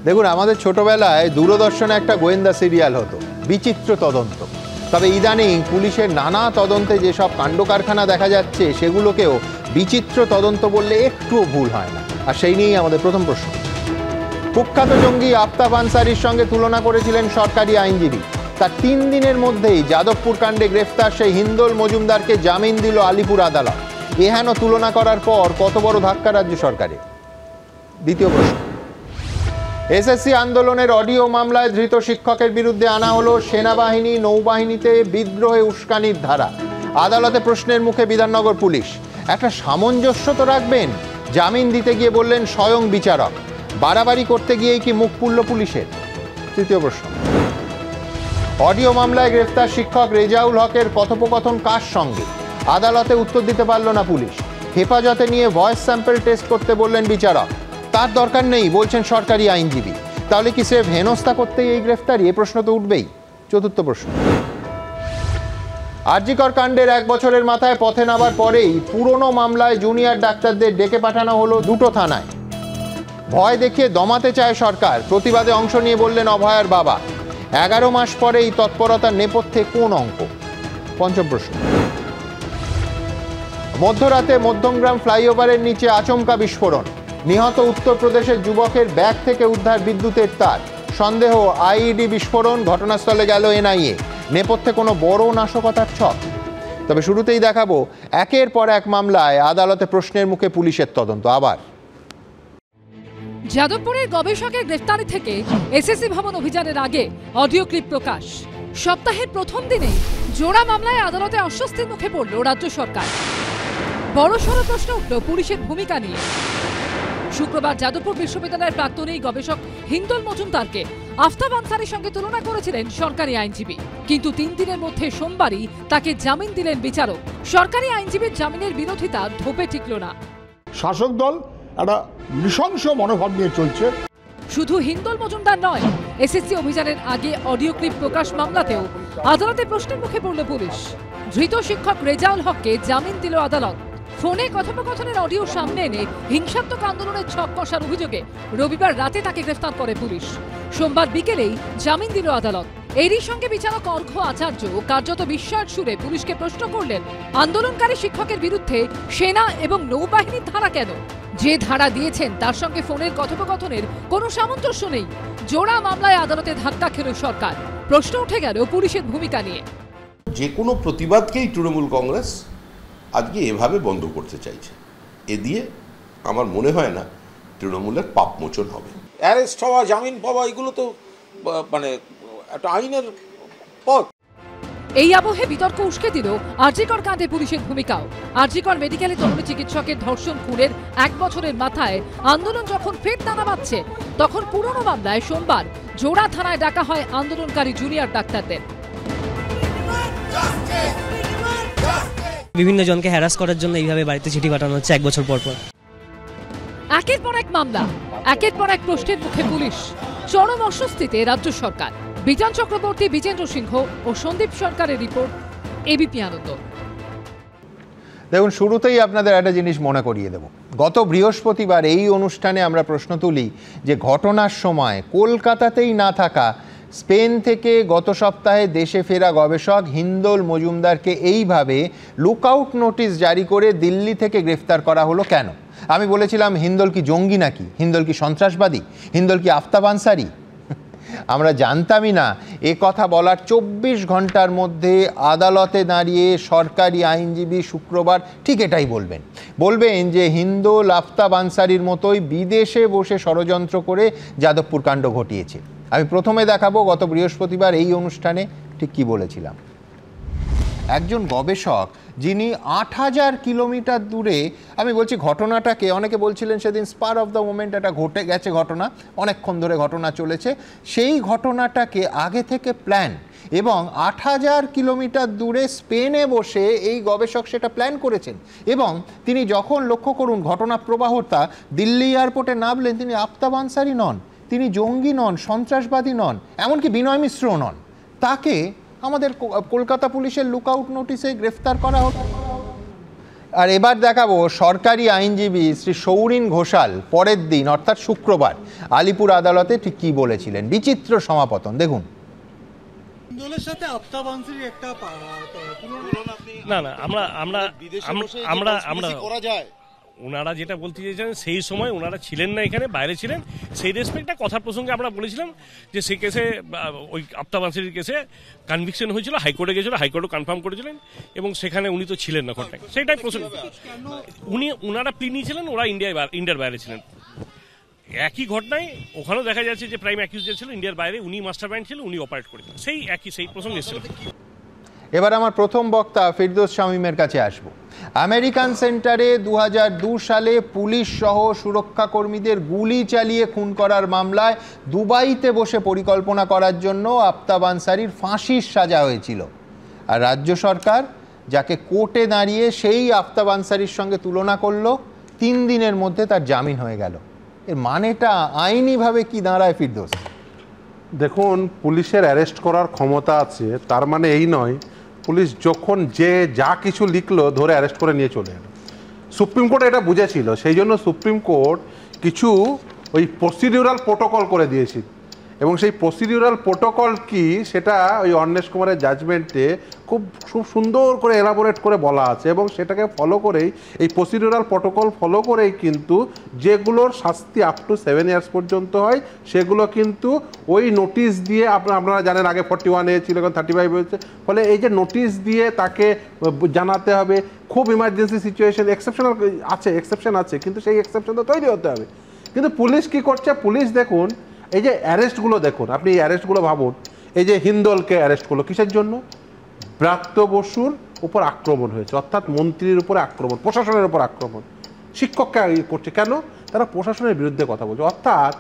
দেখুন, আমাদের ছোটবেলায় দূরদর্শনে একটা গোয়েন্দা সিরিয়াল হতো, বিচিত্র তদন্ত। তবে ইদানিং পুলিশের নানা তদন্তে যেসব কাণ্ড কারখানা দেখা যাচ্ছে, সেগুলোকেও বিচিত্র তদন্ত বললে একটুও ভুল হয় না। আর সেই নিয়েই আমাদের প্রথম প্রশ্ন। কুখ্যাত জঙ্গি আফতাব আনসারির সঙ্গে তুলনা করেছিলেন সরকারি আইনজীবী। তার 3 দিনের মধ্যেই যাদবপুর কাণ্ডে গ্রেফতার সেই হিন্দোল মজুমদারকে জামিন দিল আলিপুর আদালত। এহেন তুলনা করার পর কত বড় ধাক্কা রাজ্য সরকারের? দ্বিতীয় প্রশ্ন। এসএসসি আন্দোলনের অডিও মামলায় ধৃত শিক্ষকের বিরুদ্ধে আনা হলো সেনাবাহিনী নৌবাহিনীতে বিদ্রোহে উস্কানির ধারা। আদালতে প্রশ্নের মুখে বিধাননগর পুলিশ। একটা সামঞ্জস্য তো রাখবেন। জামিন দিতে গিয়ে বললেন স্বয়ং বিচারক। বাড়াবাড়ি করতে গিয়েই কি মুখ পুড়ল পুলিশের? তৃতীয় প্রশ্ন। অডিও মামলায় গ্রেফতার শিক্ষক রেজাউল হকের কথোপকথন কার সঙ্গে? আদালতে উত্তর দিতে পারল না পুলিশ। হেফাজতে নিয়ে ভয়েস স্যাম্পল টেস্ট করতে বললেন বিচারক। তার দরকার নেই বলছেন সরকারি আইনজীবী। তাহলে কি স্রেফ হেনস্থা করতেই এই গ্রেফতারি? এ প্রশ্ন তো উঠবেই। চতুর্থ প্রশ্ন। আরজিকর কাণ্ডের 1 বছরের মাথায় পথে নামার পরেই পুরনো মামলায় জুনিয়র ডাক্তারদের ডেকে পাঠানো হলো 2টো থানায়। ভয় দেখিয়ে দমাতে চায় সরকার। প্রতিবাদে অংশ নিয়ে বললেন অভয়ার বাবা। 11 মাস পরে এই তৎপরতার নেপথ্যে কোন অঙ্ক? পঞ্চম প্রশ্ন। মধ্যরাতে মধ্যমগ্রাম ফ্লাইওভারের নিচে আচমকা বিস্ফোরণ। নিহত উত্তরপ্রদেশের যুবকের ব্যাগ থেকে উদ্ধার বিদ্যুতের তার। সন্দেহ আইইডি বিস্ফোরণ। ঘটনাস্থলে গেল এনআইএ। নেপথ্যে কোনো বড় নাশকতার ছক? তবে শুরুতেই দেখাবো একের পর এক মামলায় আদালতে প্রশ্নের মুখে পুলিশের তদন্ত। আবার যাদবপুরের গবেষকের গ্রেফতারি থেকে এসএসসি ভবন অভিযানের আগে অডিও ক্লিপ প্রকাশ। সপ্তাহের প্রথম দিনেই জোড়া মামলায় আদালতে অস্বস্তির মুখে পড়ল রাজ্য সরকার। বড়সড় প্রশ্ন উঠল পুলিশের ভূমিকা নিয়ে। শুক্রবার যাদবপুর বিশ্ববিদ্যালয়ের প্রাক্তন এই গবেষক হিন্দোল মজুমদারকে আফতাব আনসারির সঙ্গে তুলনা করেছিলেন সরকারি আইনজীবী। কিন্তু 3 দিনের মধ্যে সোমবারই তাকে জামিন দিলেন বিচারক। সরকারি আইনজীবীর জামিনের বিরোধিতা ধোপে টিকল না। শাসক দল একটা নৃশংস মনোভাব নিয়ে চলছে। শুধু হিন্দোল মজুমদার নয়, এসএসসি অভিযানের আগে অডিও ক্লিপ প্রকাশ মামলাতেও আদালতে প্রশ্নের মুখে পড়ল পুলিশ। ধৃত শিক্ষক রেজাউল হককে জামিন দিল আদালত। ফোনে কথোপকথনের অডিও সামনে এনে হিংসাত্মক আন্দোলনের ছক কষার অভিযোগে রবিবার রাতে তাকে গ্রেফতার করে পুলিশ। সোমবার বিকেলেই জামিন দিল আদালত। এরই সঙ্গে বিচারক অর্ঘ্য আচার্য কার্যত বিস্ময়ের সুরে পুলিশকে প্রশ্ন করলেন, আন্দোলনকারী শিক্ষকের বিরুদ্ধে সেনা এবং নৌবাহিনীর ধারা কেন? যে ধারা দিয়েছেন তার সঙ্গে ফোনের কথোপকথনের কোনো সামঞ্জস্য নেই। জোড়া মামলায় আদালতে ধাক্কা খেল সরকার। প্রশ্ন উঠে গেল পুলিশের ভূমিকা নিয়ে। যে কোনো প্রতিবাদকেই তৃণমূল কংগ্রেস আজকে এভাবে বন্ধ করতে চাইছে। এ দিয়ে আমার মনে হয় না তৃণমূলের পাপ মোচন হবে। অ্যারেস্ট হওয়া, জামিন পাওয়া, এগুলো তো মানে একটা আইনের পথ। এই আবহে বিতর্ক উস্কে দিল আরজিকর কাণ্ডে পুলিশের ভূমিকাও। আরজিকর মেডিকেলে তরুণী চিকিৎসকের ধর্ষণ খুনের 1 বছরের মাথায় আন্দোলন যখন ফের দানা বাঁধছে, তখন পুরনো মামলায় সোমবার জোড়া থানায় ডাকা হয় আন্দোলনকারী জুনিয়র ডাক্তারদের। বিভিন্ন জনকে হ্যারাস করার জন্য এইভাবে বাড়িতে চিঠি পাঠানো হচ্ছে 1 বছর পর পর। একের পর এক মামলা, একের পর এক প্রশ্নের মুখে পুলিশ। চরম অস্বস্তিতে রাজ্য সরকার। বিজন চক্রবর্তী, বিজেন্দ্র সিংহ ও সন্দীপ সরকারের রিপোর্ট, এবিপি আনন্দ। দেখুন, শুরুতেই আপনাদের একটা জিনিস মনে করিয়ে দেব। গত বৃহস্পতিবার এই অনুষ্ঠানে আমরা প্রশ্ন তুলি যে ঘটনার সময় কলকাতাতেই না থাকা স্পেন থেকে গত সপ্তাহে দেশে ফেরা গবেষক হিন্দোল মজুমদারকে এইভাবে লুকআউট নোটিশ জারি করে দিল্লি থেকে গ্রেফতার করা হলো কেন? আমি বলেছিলাম, হিন্দোল কি জঙ্গি নাকি? হিন্দোল কি সন্ত্রাসবাদী? হিন্দোল কি আফতাব আনসারি? আমরা জানতামই না। এ কথা বলার 24 ঘন্টার মধ্যে আদালতে দাঁড়িয়ে সরকারি আইনজীবী শুক্রবার ঠিক এটাই বলবেন যে হিন্দোল আফতাব আনসারির মতোই বিদেশে বসে ষড়যন্ত্র করে যাদবপুর কাণ্ড ঘটিয়েছে। আমি প্রথমে দেখাবো গত বৃহস্পতিবার এই অনুষ্ঠানে ঠিক কি বলেছিলাম। একজন গবেষক যিনি 8000 কিলোমিটার দূরে, আমি বলছি ঘটনাটাকে, অনেকে বলছিলেন সেদিন স্পার অফ দ্য মোমেন্ট, এটা ঘটে গেছে ঘটনা, অনেকক্ষণ ধরে ঘটনা চলেছে, সেই ঘটনাটাকে আগে থেকে প্ল্যান এবং 8000 কিলোমিটার দূরে স্পেনে বসে এই গবেষক সেটা প্ল্যান করেছেন। এবং তিনি যখন, লক্ষ্য করুন ঘটনা প্রবাহটা, দিল্লি এয়ারপোর্টে নামলেন, তিনি আফতাব আনসারি নন, তিনি জঙ্গি নন, সন্ত্রাসবাদী নন, এমনকি বিনয় মিশ্রও নন। তাকে আমাদের কলকাতা পুলিশের লুকআউট নোটিশে গ্রেফতার করা হলো। আর এবার দেখাবো সরকারি আইনজীবী শ্রী সৌরিন ঘোষাল পরের দিন অর্থাৎ শুক্রবার আলিপুর আদালতে ঠিক কি বলেছিলেন। বিচিত্র সমাপতন দেখুন। হিন্দোলের সাথে আফতাব আনসারীর একটা না আমরা করা যায়। ওনারা যেটা বলতে চেয়েছেন সেই সময় ওনারা ছিলেন না, এখানে বাইরে ছিলেন, সেই রেসপেক্টে কথা প্রসঙ্গে আমরা বলেছিলাম যে সেই কেসে ওই আফতাব আনসারীর কেসে কনভিকশন হয়েছিল, হাইকোর্টে গেছিল, হাইকোর্টও কনফার্ম করেছিলেন এবং সেখানে উনি তো ছিলেন না ঘটনায়, সেটাই প্রসঙ্গ। ওনারা প্লি নিয়েছিলেন, ওরা ইন্ডিয়ার বাইরে ছিলেন। একই ঘটনায় ওখানেও দেখা যাচ্ছে যে প্রাইম অ্যাকিউজড ছিল ইন্ডিয়ার বাইরে, উনি মাস্টার মাইন্ড ছিল, উনি অপারেট করেছিলেন, সেই প্রসঙ্গ এসেছিল। এবার আমার প্রথম বক্তা ফিরদৌস শামীমের কাছে আসব। আমেরিকান সেন্টারে 2002 সালে পুলিশ সহ সুরক্ষা কর্মীদের গুলি চালিয়ে খুন করার মামলায় দুবাইতে বসে পরিকল্পনা করার জন্য আফতাব আনসারীর ফাঁসির সাজা হয়েছিল, আর রাজ্য সরকার যাকে কোর্টে দাঁড়িয়ে সেই আফতাব আনসারীর সঙ্গে তুলনা করলো, 3 দিনের মধ্যে তার জামিন হয়ে গেল। এর মানেটা আইনিভাবে কি দাঁড়ায় ফিরদৌস? দেখুন, পুলিশের অ্যারেস্ট করার ক্ষমতা আছে, তার মানে এই নয় পুলিশ যখন যে যা কিছু লিখলো ধরে অ্যারেস্ট করে নিয়ে চলে এলো। সুপ্রিম কোর্ট এটা বুঝেছিল, সেই জন্য সুপ্রিম কোর্ট কিছু ওই প্রসিডিউরাল প্রোটোকল করে দিয়েছিল, এবং সেই প্রসিডিউরাল প্রোটোকল কি সেটা ওই অন্বেষ কুমারের জাজমেন্টে খুব সুন্দর করে এলাবোরেট করে বলা আছে, এবং সেটাকে ফলো করেই এই প্রসিডিউরাল প্রোটোকল ফলো করেই কিন্তু যেগুলোর শাস্তি আপ টু 7 ইয়ার্স পর্যন্ত হয় সেগুলো কিন্তু ওই নোটিশ দিয়ে, আপনারা জানেন আগে 41A ছিল, এখন 35 হয়েছে, ফলে এই যে নোটিশ দিয়ে তাকে জানাতে হবে, খুব ইমার্জেন্সি সিচুয়েশন এক্সেপশন আছে, কিন্তু সেই এক্সেপশন তো তৈরি হতে হবে। কিন্তু পুলিশ কি করছে, পুলিশ দেখুন এই যে অ্যারেস্টগুলো দেখুন, আপনি এই অ্যারেস্টগুলো ভাবুন, এই যে হিন্দোলকে অ্যারেস্ট করলো কিসের জন্য? ব্রাত্য বসুর উপর আক্রমণ হয়েছে, অর্থাৎ মন্ত্রীর উপরে আক্রমণ, প্রশাসনের উপর আক্রমণ। শিক্ষককে করছে কেন? তারা প্রশাসনের বিরুদ্ধে কথা বলছে, অর্থাৎ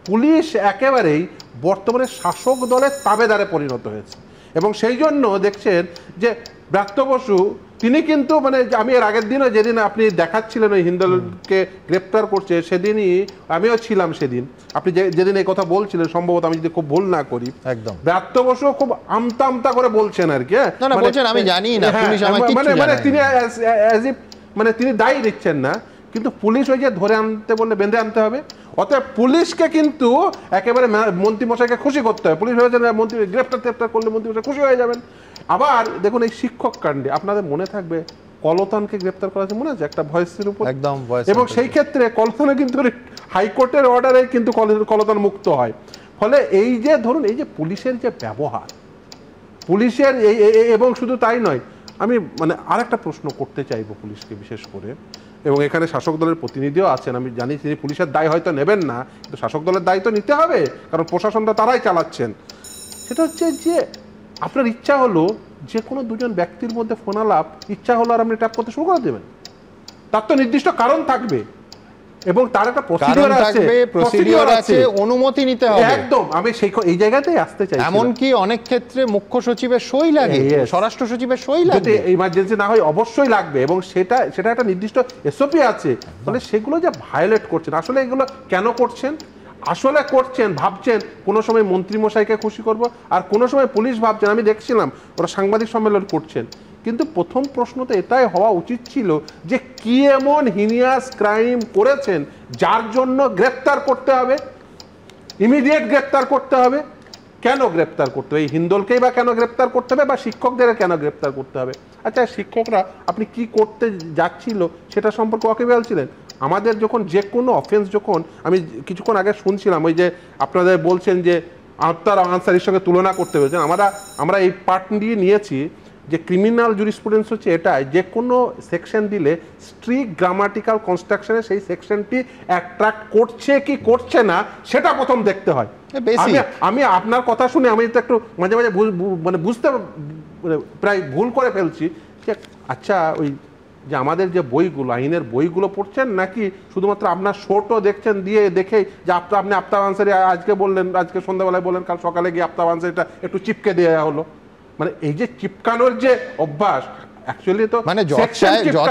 পুলিশ একেবারেই বর্তমানে শাসক দলের তাবেদারে পরিণত হয়েছে। এবং সেই জন্য দেখছেন যে ব্রাত্য বসু তিনি কিন্তু মানে আমি এর আগের দিনও যেদিন আপনি দেখাচ্ছিলেন ওই হিন্দোলকে গ্রেপ্তার করছে, সেদিনই আমিও ছিলাম, সেদিন আপনি যেদিন এই কথা বলছিলেন, সম্ভবত আমি যদি খুব ভুল না করি, একদম ব্রাত্য বসু খুব আমতা আমতা করে বলছেন আর কি, আমি জানি না মানে তিনি মানে তিনি দায়ী দিচ্ছেন না, কিন্তু পুলিশ ওই যে ধরে আনতে বললে বেঁধে আনতে হবে, অতএব পুলিশকে কিন্তু একেবারে মন্ত্রীমশাইকে খুশি করতে হবে। পুলিশ ভেবেছেন মন্ত্রী গ্রেপ্তার করলে মন্ত্রীমশাই খুশি হয়ে যাবেন। আবার দেখুন এই শিক্ষক কাণ্ডে আপনাদের মনে থাকবে কলতানকে গ্রেপ্তার করা আছে, মনে আছে একটা ভয়েসের উপর, একদম, এবং সেই ক্ষেত্রে কলতানে কিন্তু হাইকোর্টের অর্ডারে কিন্তু কলতান মুক্ত হয়। ফলে এই যে ধরুন এই যে পুলিশের যে ব্যবহার, পুলিশের এবং শুধু তাই নয়, আমি মানে আরেকটা প্রশ্ন করতে চাইবো পুলিশকে বিশেষ করে, এবং এখানে শাসক দলের প্রতিনিধিও আছেন, আমি জানি তিনি পুলিশের দায় হয়তো নেবেন না, কিন্তু শাসক দলের দায় তো নিতে হবে, কারণ প্রশাসনটা তারাই চালাচ্ছেন। সেটা হচ্ছে যে আপনার ইচ্ছা হলো যে কোনো দুজন ব্যক্তির মধ্যে ফোন আলাপ ইচ্ছা হলো আর আপনি ট্যাপ করতে শুরু করে দেবেন, তার তো নির্দিষ্ট কারণ থাকবে এবং তার একটা প্রসিডিউর আছে, অনুমতি নিতে হবে। একদম, আমি এই জায়গাতেই আসতে চাই। এমনকি অনেক ক্ষেত্রে মুখ্য সচিবের সই লাগে, স্বরাষ্ট্র সচিবের সই লাগে, ইমার্জেন্সি না হয় অবশ্যই লাগবে, এবং সেটা একটা নির্দিষ্ট এসওপি আছে। ফলে সেগুলো যে ভায়োলেট করছেন, আসলে এগুলো কেন করছেন? আসলে করছেন ভাবছেন কোনো সময় মন্ত্রীমশাইকে খুশি করব, আর কোনো সময় পুলিশ ভাবছেন, আমি দেখছিলাম ওরা সাংবাদিক সম্মেলন করছেন, কিন্তু প্রথম প্রশ্ন তো এটাই হওয়া উচিত ছিল যে কি এমন হিনিয়াস ক্রাইম করেছেন যার জন্য গ্রেপ্তার করতে হবে, ইমিডিয়েট গ্রেপ্তার করতে হবে। কেন গ্রেপ্তার করতে হবে? এই হিন্দোলকেই বা কেন গ্রেপ্তার করতে হবে, বা শিক্ষকদের কেন গ্রেপ্তার করতে হবে? আচ্ছা, শিক্ষকরা আপনি কি করতে যাচ্ছিল সেটা সম্পর্কে ওয়াকিবহাল ছিলেন? আমাদের যখন যে কোনো অফেন্স, যখন আমি কিছুক্ষণ আগে শুনছিলাম ওই যে আপনাদের বলছেন যে আফতাব আনসারীর সঙ্গে তুলনা করতে বলছেন, আমরা এই পার্ট দিয়ে নিয়েছি যে ক্রিমিনাল জুরিসপ্রুডেন্স হচ্ছে এটাই, যে কোনো সেকশন দিলে স্ট্রিক্ট গ্রামাটিক্যাল কনস্ট্রাকশনে সেই সেকশনটি অ্যাট্রাক্ট করছে কি করছে না সেটা প্রথম দেখতে হয়। আমি আপনার কথা শুনে আমি তো একটু মাঝে মাঝে মানে বুঝতে প্রায় ভুল করে ফেলছি যে আচ্ছা ওই যে আমাদের যে বইগুলো, আইনের বইগুলো পড়ছেন নাকি শুধুমাত্র আপনার শোটো দেখছেন দিয়ে দেখেই যে আপনি আফতাব আনসারী আজকে বললেন, আজকে সন্ধ্যাবেলায় বললেন, কাল সকালে গিয়ে আফতাব আনসারীটা একটু চিপকে দেওয়া হলো। মানে এই যে চিপকানোর যে অভ্যাস, অ্যাকচুয়ালি তো মানে জজ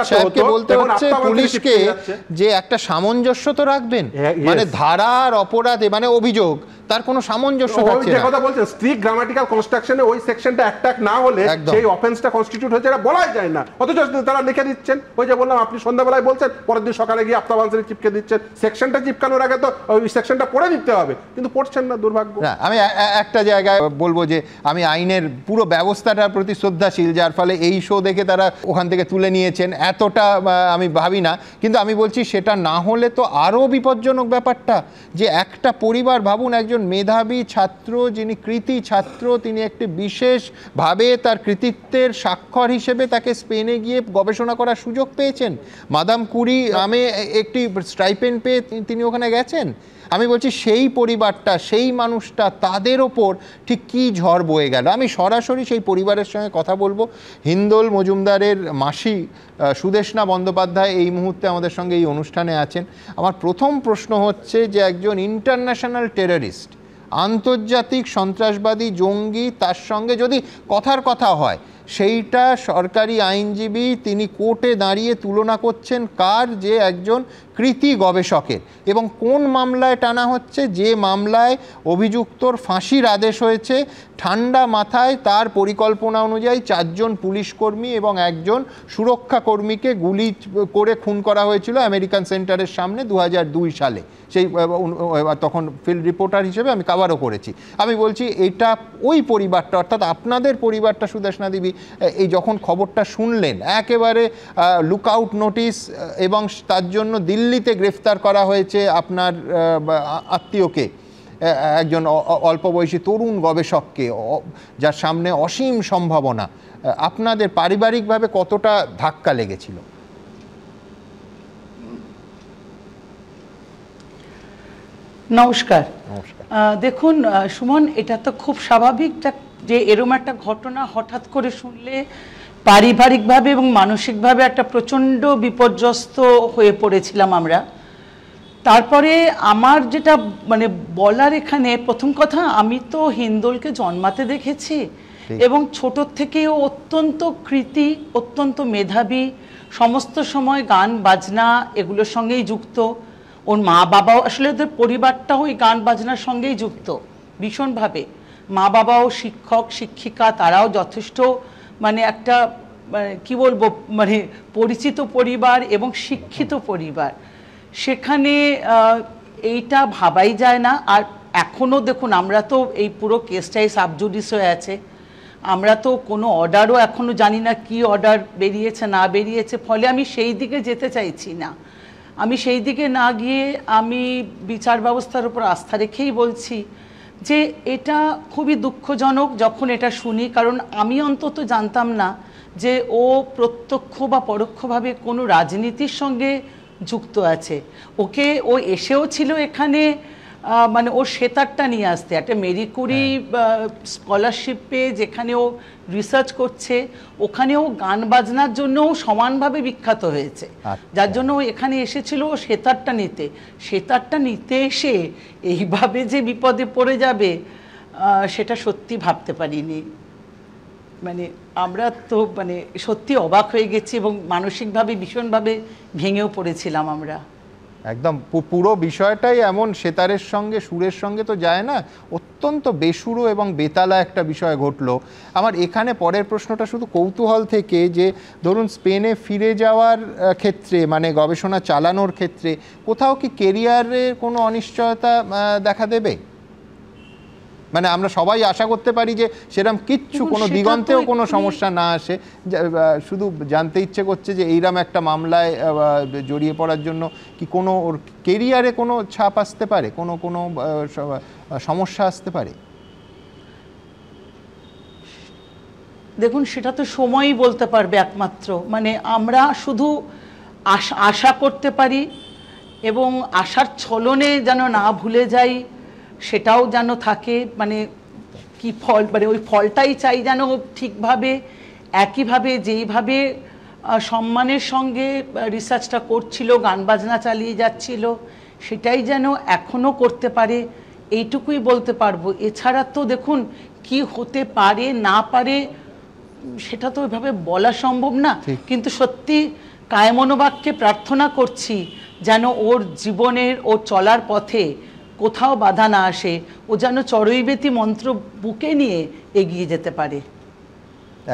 সাহেবকে বলতে হচ্ছে পুলিশকে যে একটা সামঞ্জস্য তো রাখবেন, মানে ধারার অপরাধে মানে অভিযোগ তার কোনো সামঞ্জস্য থাকছে না। যে কথা বলছেন স্ট্রিক্ট গ্রামাটিক্যাল কনস্ট্রাকশনে ওই সেকশনটা অ্যাটাক না হলে সেই অফেন্সটা কনস্টিটিউট হচ্ছে এটা বলাই যায় না, অথচ তারা লিখে দিচ্ছেন। ওই যে বললাম আপনি সন্ধ্যাবেলায় বলছেন, পরের দিন সকালে গিয়ে আফতাব আনসারি চিপকে দিচ্ছেন। সেকশনটা চিপকানোর আগে তো ওই সেকশনটা পড়ে দিতে হবে, কিন্তু পড়ছেন না, দুর্ভাগ্য। আমি একটা জায়গায় বলবো যে আমি আইনের পুরো ব্যবস্থাটার প্রতি শ্রদ্ধাশীল, যার ফলে এই শো দেখে তারা ওখান থেকে তুলে নিয়েছেন, এতটা আমি ভাবি না। কিন্তু আমি বলছি সেটা না হলে তো আরও বিপজ্জনক ব্যাপারটা, যে একটা পরিবার, ভাবুন একজন মেধাবী ছাত্র, যিনি কৃতি ছাত্র, তিনি একটি বিশেষভাবে তার কৃতিত্বের স্বাক্ষর হিসেবে তাকে স্পেনে গিয়ে গবেষণা করার সুযোগ পেয়েছেন। মাদাম কুরি নামে একটি স্টাইপেন্ড পেয়ে তিনি ওখানে গেছেন। আমি বলছি সেই পরিবারটা, সেই মানুষটা, তাদের ওপর ঠিক কী ঝড় বয়ে গেল। আমি সরাসরি সেই পরিবারের সঙ্গে কথা বলবো। হিন্দোল মজুমদারের মাসি সুদেষ্ণা বন্দ্যোপাধ্যায় এই মুহূর্তে আমাদের সঙ্গে এই অনুষ্ঠানে আছেন। আমার প্রথম প্রশ্ন হচ্ছে যে একজন ইন্টারন্যাশনাল টেররিস্ট, আন্তর্জাতিক সন্ত্রাসবাদী জঙ্গি, তার সঙ্গে যদি কথার কথা হয়, সেইটা সরকারি আইনজীবী তিনি কোর্টে দাঁড়িয়ে তুলনা করছেন কার, যে একজন কৃতি গবেষকের। এবং কোন মামলায় টানা হচ্ছে? যে মামলায় অভিযুক্তর ফাঁসির আদেশ হয়েছে, ঠান্ডা মাথায় তার পরিকল্পনা অনুযায়ী 4 জন পুলিশকর্মী এবং 1 জন সুরক্ষা কর্মীকে গুলি করে খুন করা হয়েছিল আমেরিকান সেন্টারের সামনে 2002 সালে। সেই তখন ফিল্ড রিপোর্টার হিসেবে আমি কাভারও করেছি। আমি বলছি এটা ওই পরিবারটা, অর্থাৎ আপনাদের পরিবারটা, সুদেষ্ণা দেবী, এই যখন খবরটা শুনলেন, একেবারে লুকআউট নোটিশ, এবং তার জন্য দিল্লিতে গ্রেফতার করা হয়েছে আপনার আত্মীয়কে, একজন অল্প বয়সী তরুণ গবেষককে, যার সামনে অসীম সম্ভাবনা, আপনাদের পারিবারিকভাবে কতটা ধাক্কা লেগেছিল? নমস্কার। দেখুন সুমন, এটা তো খুব স্বাভাবিক যে এরকম একটা ঘটনা হঠাৎ করে শুনলে পারিবারিকভাবে এবং মানসিকভাবে একটা প্রচণ্ড বিপর্যস্ত হয়ে পড়েছিলাম আমরা। তারপরে আমার যেটা মানে বলার এখানে প্রথম কথা, আমি তো হিন্দোলকে জন্মাতে দেখেছি এবং ছোট থেকেও অত্যন্ত কৃতি, অত্যন্ত মেধাবী, সমস্ত সময় গান বাজনা এগুলোর সঙ্গেই যুক্ত। ওর মা বাবাও, আসলে ওদের পরিবারটাও ওই গান বাজনার সঙ্গেই যুক্ত ভীষণভাবে। মা বাবাও শিক্ষক শিক্ষিকা, তারাও যথেষ্ট মানে একটা কি বলবো, মানে পরিচিত পরিবার এবং শিক্ষিত পরিবার। সেখানে এইটা ভাবাই যায় না। আর এখনও দেখুন, আমরা তো এই পুরো কেসটাই সাবজুডিস হয়ে আছে, আমরা তো কোনো অর্ডারও এখনও জানি না কি অর্ডার বেরিয়েছে না বেরিয়েছে, ফলে আমি সেই দিকে যেতে চাইছি না। আমি সেই দিকে না গিয়ে আমি বিচার ব্যবস্থার উপর আস্থা রেখেই বলছি যে এটা খুবই দুঃখজনক যখন এটা শুনি, কারণ আমি অন্তত জানতাম না যে ও প্রত্যক্ষ বা পরোক্ষভাবে কোনো রাজনীতির সঙ্গে যুক্ত আছে। ও এসেও ছিল এখানে মানে ওর সেতারটা নিয়ে আসতে, একটা মেরি কুরি স্কলারশিপ পেয়ে যেখানে ও রিসার্চ করছে, ওখানেও গান বাজনার জন্যও সমানভাবে বিখ্যাত হয়েছে, যার জন্য ও এখানে এসেছিল ও সেতারটা নিতে এসে এইভাবে যে বিপদে পড়ে যাবে সেটা সত্যি ভাবতে পারিনি। মানে আমরা তো মানে সত্যি অবাক হয়ে গেছি এবং মানসিকভাবে ভীষণভাবে ভেঙেও পড়েছিলাম আমরা। একদম পুরো বিষয়টাই এমন, সেতারের সঙ্গে সুরের সঙ্গে তো যায় না, অত্যন্ত বেসুরো এবং বেতালা একটা বিষয় ঘটলো। আমার এখানে পরের প্রশ্নটা শুধু কৌতূহল থেকে, যে ধরুন স্পেনে ফিরে যাওয়ার ক্ষেত্রে, মানে গবেষণা চালানোর ক্ষেত্রে কোথাও কি কেরিয়ারের কোনো অনিশ্চয়তা দেখা দেবে? মানে আমরা সবাই আশা করতে পারি যে সেরকম কিচ্ছু, কোনো দিগন্তেও কোনো সমস্যা না আসে। শুধু জানতে ইচ্ছে করছে যে এইরকম একটা মামলায় জড়িয়ে পড়ার জন্য কি কোনো ওর কেরিয়ারে কোনো ছাপ আসতে পারে, কোনো সমস্যা আসতে পারে? দেখুন, সেটা তো সময়ই বলতে পারবে একমাত্র। মানে আমরা শুধু আশা করতে পারি এবং আশার ছলনে যেন না ভুলে যাই, সেটাও যেন থাকে। মানে কি ফল, মানে ওই ফলটাই চাই যেন ঠিকভাবে একইভাবে যেইভাবে সম্মানের সঙ্গে রিসার্চটা করছিল, গান বাজনা চালিয়ে যাচ্ছিল, সেটাই যেন এখনও করতে পারে, এইটুকুই বলতে পারবো। এছাড়া তো দেখুন কি হতে পারে না পারে সেটা তো ওইভাবে বলা সম্ভব না, কিন্তু সত্যি কায়মনোবাক্যে প্রার্থনা করছি যেন ওর জীবনের ও চলার পথে কোথাও বাধা না আসে, ও যেন চড়ুইবেতি মন্ত্র বুকে নিয়ে এগিয়ে যেতে পারে।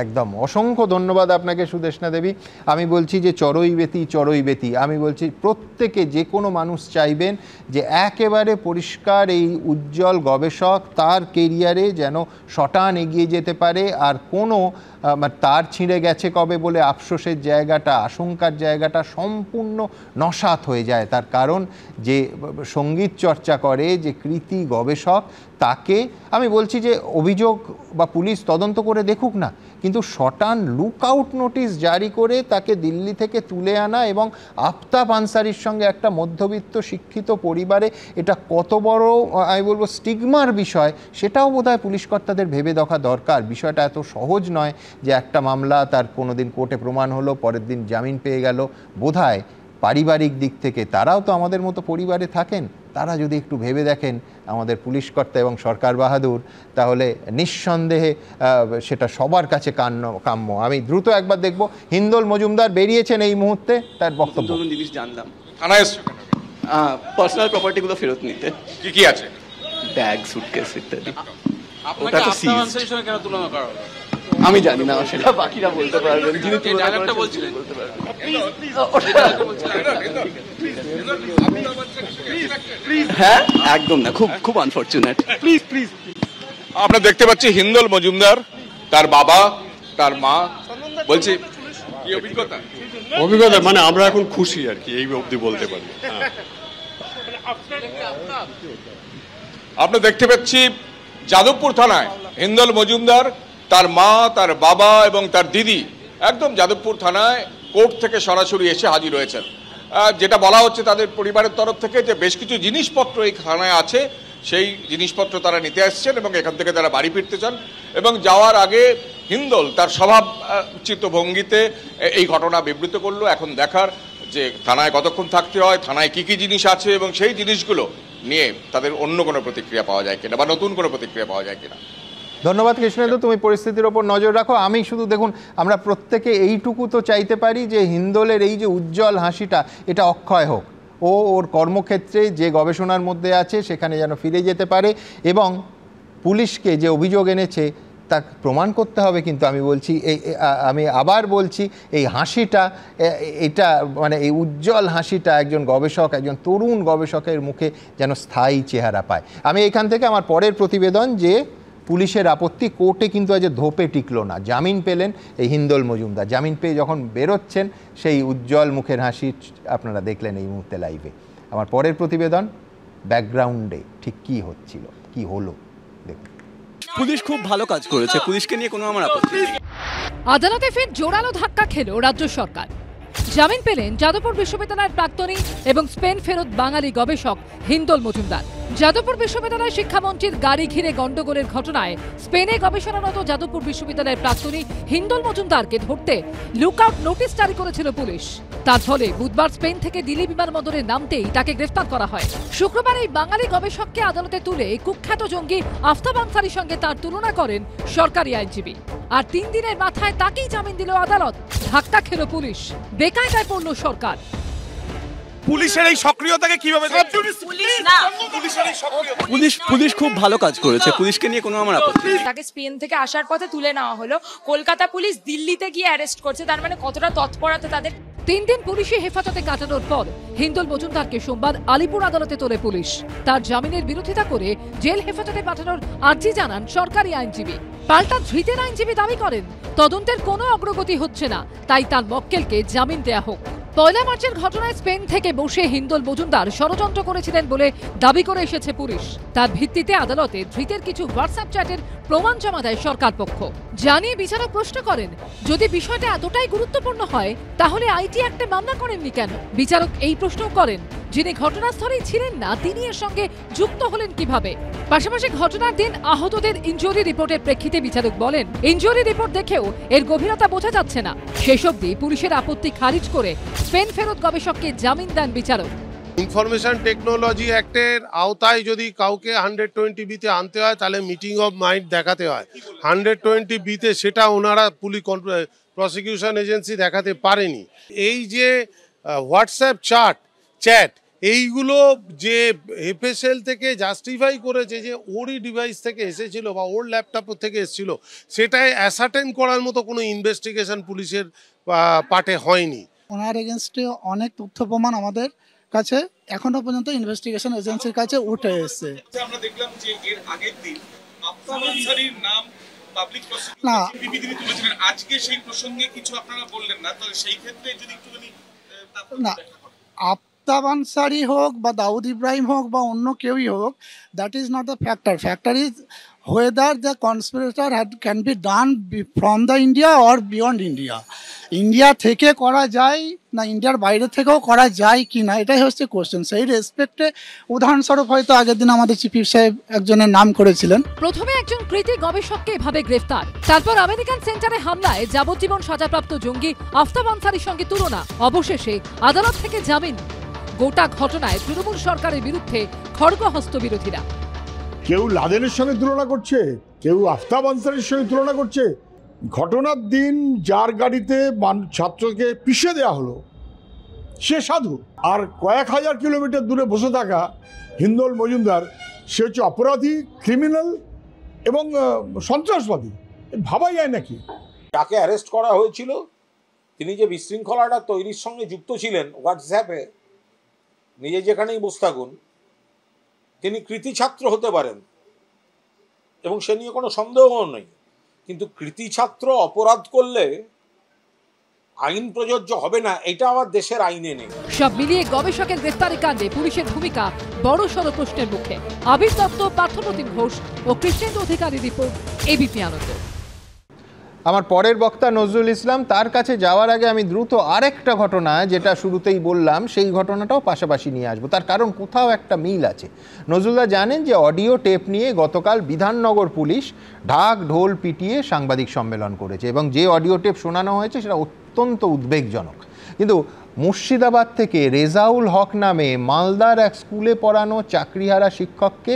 একদম অসংখ্য ধন্যবাদ আপনাকে সুদেষ্ণা দেবী। আমি বলছি যে চড়ুইবেতি, আমি বলছি প্রত্যেকে, যে কোনো মানুষ চাইবেন যে একেবারে পরিষ্কার এই উজ্জ্বল গবেষক তার কেরিয়ারে যেন শটান এগিয়ে যেতে পারে, আর কোনো তার ছিঁড়ে গেছে কবে বলে আফসোসের জায়গাটা, আশঙ্কার জায়গাটা সম্পূর্ণ নস্যাৎ হয়ে যায়। তার কারণ যে সঙ্গীত চর্চা করে, যে কৃতি গবেষক, তাকে আমি বলছি যে অভিযোগ বা পুলিশ তদন্ত করে দেখুক না, কিন্তু শটান লুকআউট নোটিশ জারি করে তাকে দিল্লি থেকে তুলে আনা এবং আফতাব আনসারির সঙ্গে একটা মধ্যবিত্ত শিক্ষিত পরিবারে এটা কত বড় আমি বলবো স্টিগমার বিষয়, সেটাও বোধহয় পুলিশ কর্তাদের ভেবে দেখা দরকার। বিষয়টা এত সহজ নয় যে একটা মামলা তার কোনোদিন কোর্টে প্রমাণ হলো, পরের দিন জামিন পেয়ে গেল। বোধহয় পারিবারিক দিক থেকে তারাও তো আমাদের মতো পরিবারে থাকেন, তারা যদি একটু ভেবে দেখেন আমাদের পুলিশ কর্তা এবং সরকার বাহাদুর, তাহলে নিঃসন্দেহে সেটা সবার কাছে কাম্য। আমি দ্রুত একবার দেখব হিন্দোল মজুমদার বেরিয়েছেন এই মুহূর্তে, তার বক্তব্য। জিনিস জানলাম, থানায় এসছো পার্সোনাল প্রপার্টিগুলো ফেরত নিতে। কি কি আছে? ব্যাগ, সুটকেস ইত্যাদি। আপনাকে আফতাব আনসারীর সঙ্গে কেন তুলনা করা হলো? আমি জানি না, সেটা বাকিরা বলতে পারবেন, যিনি তুলনা বলছিলেন বলতে পারবেন। হ্যাঁ একদম না, খুব খুব আনফরচুনেট। Please please. আমরা দেখতে পাচ্ছি হিন্দোল মজুমদার, তার বাবা, তার মা। বলছি কি অভিজ্ঞতা? অভিজ্ঞতা মানে আমরা এখন খুশি আর কি, এই অবধি বলতে পারি। আমরা দেখতে পাচ্ছি যাদবপুর থানায় হিন্দোল মজুমদার, তার মা, তার বাবা এবং তার দিদি একদম যাদবপুর থানায় কোর্ট থেকে সরাসরি এসে হাজির হয়েছেন। যেটা বলা হচ্ছে তাদের পরিবারের তরফ থেকে যে বেশ কিছু জিনিসপত্র এই থানায় আছে, সেই জিনিসপত্র তারা নিতে আসছেন এবং এখান থেকে তারা বাড়ি ফিরতে চান। এবং যাওয়ার আগে হিন্দোল তার স্বভাবচিত ভঙ্গিতে এই ঘটনা বিবৃত করলো। এখন দেখার যে থানায় কতক্ষণ থাকতে হয়, থানায় কি কি জিনিস আছে এবং সেই জিনিসগুলো নিয়ে তাদের অন্য কোনো প্রতিক্রিয়া পাওয়া যায় কিনা বা নতুন কোনো প্রতিক্রিয়া পাওয়া যায় কিনা। ধন্যবাদ কৃষ্ণেন্দু, তুমি পরিস্থিতির ওপর নজর রাখো। আমি শুধু দেখুন, আমরা প্রত্যেকে এইটুকু তো চাইতে পারি যে হিন্দোলের এই যে উজ্জ্বল হাসিটা এটা অক্ষয় হোক, ও ওর কর্মক্ষেত্রে যে গবেষণার মধ্যে আছে সেখানে যেন ফিরে যেতে পারে, এবং পুলিশকে যে অভিযোগ এনেছে তা প্রমাণ করতে হবে। কিন্তু আমি আবার বলছি এই হাসিটা, এটা মানে এই উজ্জ্বল হাসিটা একজন গবেষক, একজন তরুণ গবেষকের মুখে যেন স্থায়ী চেহারা পায়। আমি এখান থেকে আমার পরের প্রতিবেদন যে পুলিশের আপত্তি, কোর্টে কিন্তু আজ ধোপে টিকলো না, জামিন পেলেন এই হিন্দোল মজুমদার। জামিন পেয়ে যখন বেরোচ্ছেন সেই উজ্জ্বল মুখের হাসি আপনারা দেখলেন এই মুহূর্তে লাইভে। আমার পরের প্রতিবেদন ব্যাকগ্রাউন্ডে ঠিক কি হচ্ছিল, কি হলো দেখুন। পুলিশ খুব ভালো কাজ করেছে, পুলিশকে নিয়ে কোনো আমার আপত্তি নেই। আদালতে ফের জোরালো ধাক্কা খেল রাজ্য সরকার। জামিন পেলেন যাদবপুর বিশ্ববিদ্যালয়ের প্রাক্তনী এবং স্পেন ফেরত বাঙালি গবেষক হিন্দোল মজুমদার। যাদবপুর বিশ্ববিদ্যালয় শিক্ষামন্ত্রীর গাড়ি ঘিরে গন্ডগোলের ঘটনায় স্পেনে গবেষণারত যাদবপুর বিশ্ববিদ্যালয়ের প্রাক্তনী হিন্দোল মজুমদারকে ধরতে লুকআউট নোটিশ জারি করেছিল পুলিশ। তার ফলে বুধবার স্পেন থেকে দিল্লি বিমানবন্দরে নামতেই তাকে গ্রেফতার করা হয়। শুক্রবার এই বাঙালি গবেষককে আদালতে তুলে কুখ্যাত জঙ্গি আফতাব আনসারির সঙ্গে তার তুলনা করেন সরকারি আইনজীবী। আর 3 দিনের মাথায় তাকেই জামিন দিল আদালত। ধাক্কা খেল পুলিশ, বেকায়দায় পড়ল সরকার। পুলিশের এই সক্রিয়তাকে কিভাবে পুলিশ খুব ভালো কাজ করেছে, পুলিশকে নিয়ে কোনো আমার আপত্তি নেই। তাকে স্পেন থেকে আসার পথে তুলে নেওয়া হলো, কলকাতা পুলিশ দিল্লিতে গিয়ে অ্যারেস্ট করছে, তার মানে কতটা তৎপরতা তাদের। 3 দিন পুলিশি হেফাজতে কাটানোর পর হিন্দোল মজুমদারকে সোমবার আলিপুর আদালতে তোলে পুলিশ। তার জামিনের বিরোধিতা করে জেল হেফাজতে পাঠানোর আর্জি জানান সরকারি আইনজীবী। পাল্টা ধৃতের আইনজীবী দাবি করেন তদন্তের কোনো অগ্রগতি হচ্ছে না, তাই তার মক্কেলকে জামিন দেয়া হোক। 1 মার্চের ঘটনায় স্পেন থেকে বসে হিন্দোল মজুমদার ষড়যন্ত্র করেছিলেন বলে দাবি করে এসেছে পুলিশ। তার ভিত্তিতে আদালতে ধৃতের কিছু হোয়াটসঅ্যাপ চ্যাটের প্রমাণ জমা দেয় সরকার পক্ষ। জানিয়ে বিচারক প্রশ্ন করেন, যদি বিষয়টা এতটাই গুরুত্বপূর্ণ হয় তাহলে আইটি অ্যাক্টে মামলা করেননি কেন? বিচারক এই প্রশ্ন করেন, যিনি ঘটনাস্থলেই ছিলেন না তিনি এর সঙ্গে যুক্ত হলেন কিভাবে? পাশাপাশি ঘটনার দিন আহতদের ইনজুরি রিপোর্টের প্রেক্ষিতে বিচারক বলেন, ইনজুরি রিপোর্ট দেখেও এর গভীরতা বোঝা যাচ্ছে না। শেষ অবধি পুলিশের আপত্তি খারিজ করে স্পেন ফেরত গবেষককে জামিন দেন বিচারক। ইনফরমেশন টেকনোলজি অ্যাক্টের আওতায় যদি কাউকে 120B-তে আনতে হয় তাহলে মিটিং অফ মাইন্ড দেখাতে হয়। 120B-তে সেটা ওনারা পুলিশ প্রসিকিউশন এজেন্সি দেখাতে পারেনি। এই যে হোয়াটসঅ্যাপ চ্যাট এইগুলো যে এফএসএল থেকে জাস্টিফাই করেছে যে ওরই ডিভাইস থেকে এসেছিল বা ওর ল্যাপটপ থেকে এসেছিল, সেটাই অ্যাসার্টেন করার মতো কোনো ইনভেস্টিগেশন পুলিশের পার্টে হয়নি। ওনার এগেনস্টে অনেক তথ্য প্রমাণ আমাদের কাছে এখনো পর্যন্ত ইনভেস্টিগেশন এজেন্সির কাছে উঠে এসেছে। আমরা দেখলাম যে এর আগের দিন আফতাব আনসারীর নাম পাবলিক না বিবৃতি তুলেছিলেন, আজকে সেই প্রসঙ্গে কিছু আপনারা বললেন না, তাহলে সেই ক্ষেত্রে যদি একটুখানি না, আফতাব আনসারী হোক বা দাউদ ইব্রাহিম হোক বা অন্য কেউই হোক, that is not the factor. Factor is whether the conspirator can be done from the India or beyond India. India থেকে করা যায় না ইন্ডিয়ার বাইরে থেকেও করা যায় কি না, এটাই হচ্ছে কোশ্চেন। সেই রেসপেক্টে উদাহরণস্বরূপ হয়তো আগের দিন আমাদের চিফ সাহেব একজনের নাম করেছিলেন। প্রথমে একজন কৃতি গবেষককে এভাবে গ্রেফতার, তারপর আমেরিকান সেন্টারে হামলায় যাবজ্জীবন সাজাপ্রাপ্ত জঙ্গি আফতাব আনসারীর সঙ্গে তুলনা, অবশেষে আদালত থেকে জামিন। গোটা ঘটনায় তৃণমূল সরকারের বিরুদ্ধে খড়গহস্ত বিরোধীরা। কেউ লাদেনের সঙ্গে তুলনা করছে, কেউ আফতাব আনসারীর সঙ্গে তুলনা করছে। ঘটনার দিন যার গাড়িতে ছাত্রকে পিষে দেওয়া হলো সে সাধু, আর কয়েক হাজার কিলোমিটার দূরে বসে থাকা হিন্দল মজুমদার সে হচ্ছে অপরাধী, ক্রিমিনাল এবং সন্ত্রাসবাদী। ভাবা যায় নাকি? তাকে অ্যারেস্ট করা হয়েছিল, তিনি যে বিশৃঙ্খলাটা তৈরির সঙ্গে যুক্ত ছিলেন হোয়াটসঅ্যাপে, নিজে যেখানেই বসে থাকুন, তিনি কৃতি ছাত্র হতে পারেন এবং সে নিয়ে কোনো সন্দেহও নেই, কিন্তু কৃতি ছাত্র অপরাধ করলে আইন প্রযোজ্য হবে না, এটা আমার দেশের আইনে নেই। সব মিলিয়ে গবেষকের গ্রেফতারি কাণ্ডে পুলিশের ভূমিকা বড়সড় প্রশ্নের মুখে। আবির দত্ত, পার্থপ্রতিম ঘোষ ও কৃষ্ণেন্দু অধিকারী রিপোর্ট, এবিপি আনন্দ। আমার পরের বক্তা নজরুল ইসলাম, তার কাছে যাওয়ার আগে আমি দ্রুত আরেকটা ঘটনা, যেটা শুরুতেই বললাম, সেই ঘটনাটাও পাশাপাশি নিয়ে আসবো। তার কারণ কোথাও একটা মিল আছে। নজরুলদা জানেন যে অডিও টেপ নিয়ে গতকাল বিধাননগর পুলিশ ঢাক ঢোল পিটিয়ে সাংবাদিক সম্মেলন করেছে এবং যে অডিও টেপ শোনানো হয়েছে সেটা অত্যন্ত উদ্বেগজনক। কিন্তু মুর্শিদাবাদ থেকে রেজাউল হক নামে মালদার এক স্কুলে পড়ানো চাকরিহারা শিক্ষককে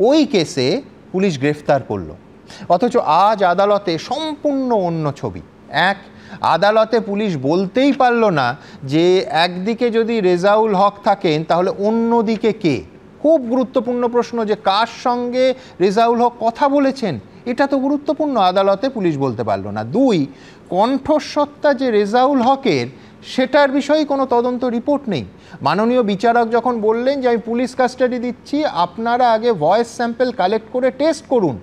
ওই কেসে পুলিশ গ্রেফতার করলো, অথচ আজ আদালতে সম্পূর্ণ অন্য ছবি। আদালতে পুলিশ বলতেই পারল না যে একদিকে যদি রেজাউল হক থাকেন তাহলে অন্যদিকে কে। খুব গুরুত্বপূর্ণ প্রশ্ন যে কার সঙ্গে রেজাউল হক কথা বলেছেন, এটা তো গুরুত্বপূর্ণ, আদালতে পুলিশ বলতে পারল না। 2, কণ্ঠস্বরটা যে রেজাউল হকের সেটার বিষয়ে কোনো তদন্ত রিপোর্ট নেই। মাননীয় বিচারক যখন বললেন যে আমি পুলিশ কাস্টাডি দিচ্ছি, আপনারা আগে ভয়েস স্যাম্পল কালেক্ট করে টেস্ট করুন,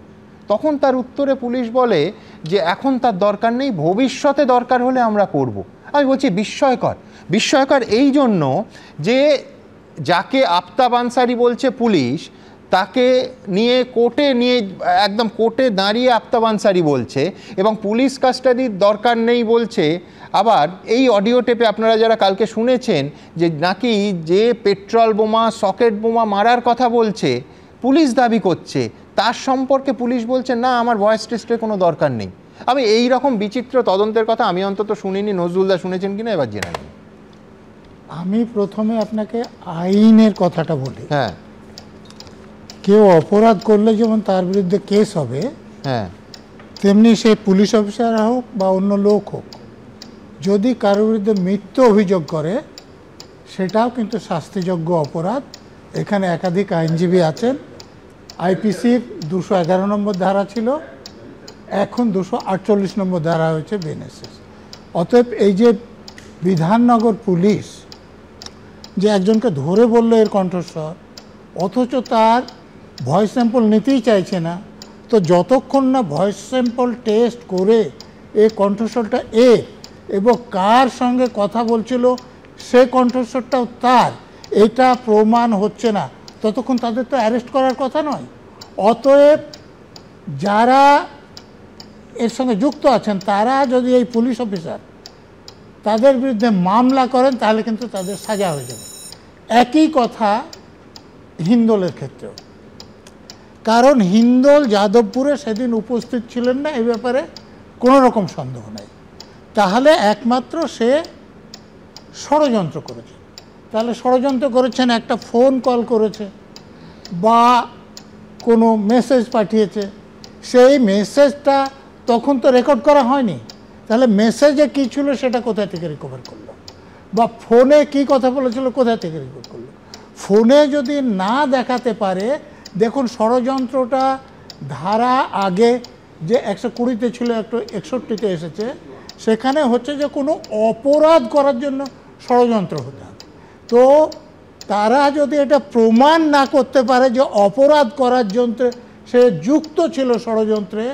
তখন তার উত্তরে পুলিশ বলে যে এখন তার দরকার নেই, ভবিষ্যতে দরকার হলে আমরা করব। আমি বলছি বিস্ময়কর এই জন্য যে যাকে আফতাব আনসারী বলছে পুলিশ, তাকে নিয়ে একদম কোর্টে দাঁড়িয়ে আফতাব আনসারী বলছে এবং পুলিশ কাস্টাডির দরকার নেই বলছে। আবার এই অডিও টেপে আপনারা যারা কালকে শুনেছেন যে নাকি যে পেট্রোল বোমা, সকেট বোমা মারার কথা বলছে, পুলিশ দাবি করছে, তার সম্পর্কে পুলিশ বলছে না আমার ভয়েস টেস্টের কোনো দরকার নেই। আমি এই রকম বিচিত্র তদন্তের কথা আমি অন্তত শুনিনি। নজরুলদা শুনেছেন কিনা এবার জেনে নিন। আমি প্রথমে আপনাকে আইনের কথাটা বলি। হ্যাঁ, কেউ অপরাধ করলে যেমন তার বিরুদ্ধে কেস হবে, হ্যাঁ, তেমনি সে পুলিশ অফিসার হোক বা অন্য লোক হোক, যদি কারোর বিরুদ্ধে মিথ্যা অভিযোগ করে সেটাও কিন্তু শাস্তিযোগ্য অপরাধ। এখানে একাধিক আইনজীবী আছেন। আইপিসির 211 নম্বর ধারা ছিল, এখন 248 নম্বর ধারা হয়েছে বিএনএসএস। অতএব এই যে বিধাননগর পুলিশ যে একজনকে ধরে বলল এর কণ্ঠস্বর, অথচ তার ভয়েস স্যাম্পল নিতেই চাইছে না, তো যতক্ষণ না ভয়েস স্যাম্পল টেস্ট করে এই কণ্ঠস্বরটা এবং কার সঙ্গে কথা বলছিল সে কণ্ঠস্বরটাও তার, এটা প্রমাণ হচ্ছে না, ততক্ষণ তাদের তো অ্যারেস্ট করার কথা নয়। অতএব যারা এর সঙ্গে যুক্ত আছেন তারা যদি এই পুলিশ অফিসার তাদের বিরুদ্ধে মামলা করেন তাহলে কিন্তু তাদের সাজা হয়ে যাবে। একই কথা হিন্দলের ক্ষেত্রেও, কারণ হিন্দল যাদবপুরে সেদিন উপস্থিত ছিলেন না, এই ব্যাপারে কোনো রকম সন্দেহ নেই। তাহলে একমাত্র সে ষড়যন্ত্র করেছে। তাহলে ষড়যন্ত্র করেছেন, একটা ফোন কল করেছে বা কোনো মেসেজ পাঠিয়েছে, সেই মেসেজটা তখন তো রেকর্ড করা হয়নি, তাহলে মেসেজে কী ছিল সেটা কোথা থেকে রিকভার করলো, বা ফোনে কি কথা বলেছিল কোথা থেকে রেকর্ড করলো। ফোনে যদি না দেখাতে পারে, দেখুন ষড়যন্ত্রটা ধারা আগে যে 120-তে ছিল, 161-তে এসেছে, সেখানে হচ্ছে যে কোনো অপরাধ করার জন্য ষড়যন্ত্র হতে হবে। তো তারা যদি এটা প্রমাণ না করতে পারে যে অপরাধ করার জন্য সে যুক্ত ছিল ষড়যন্ত্রে,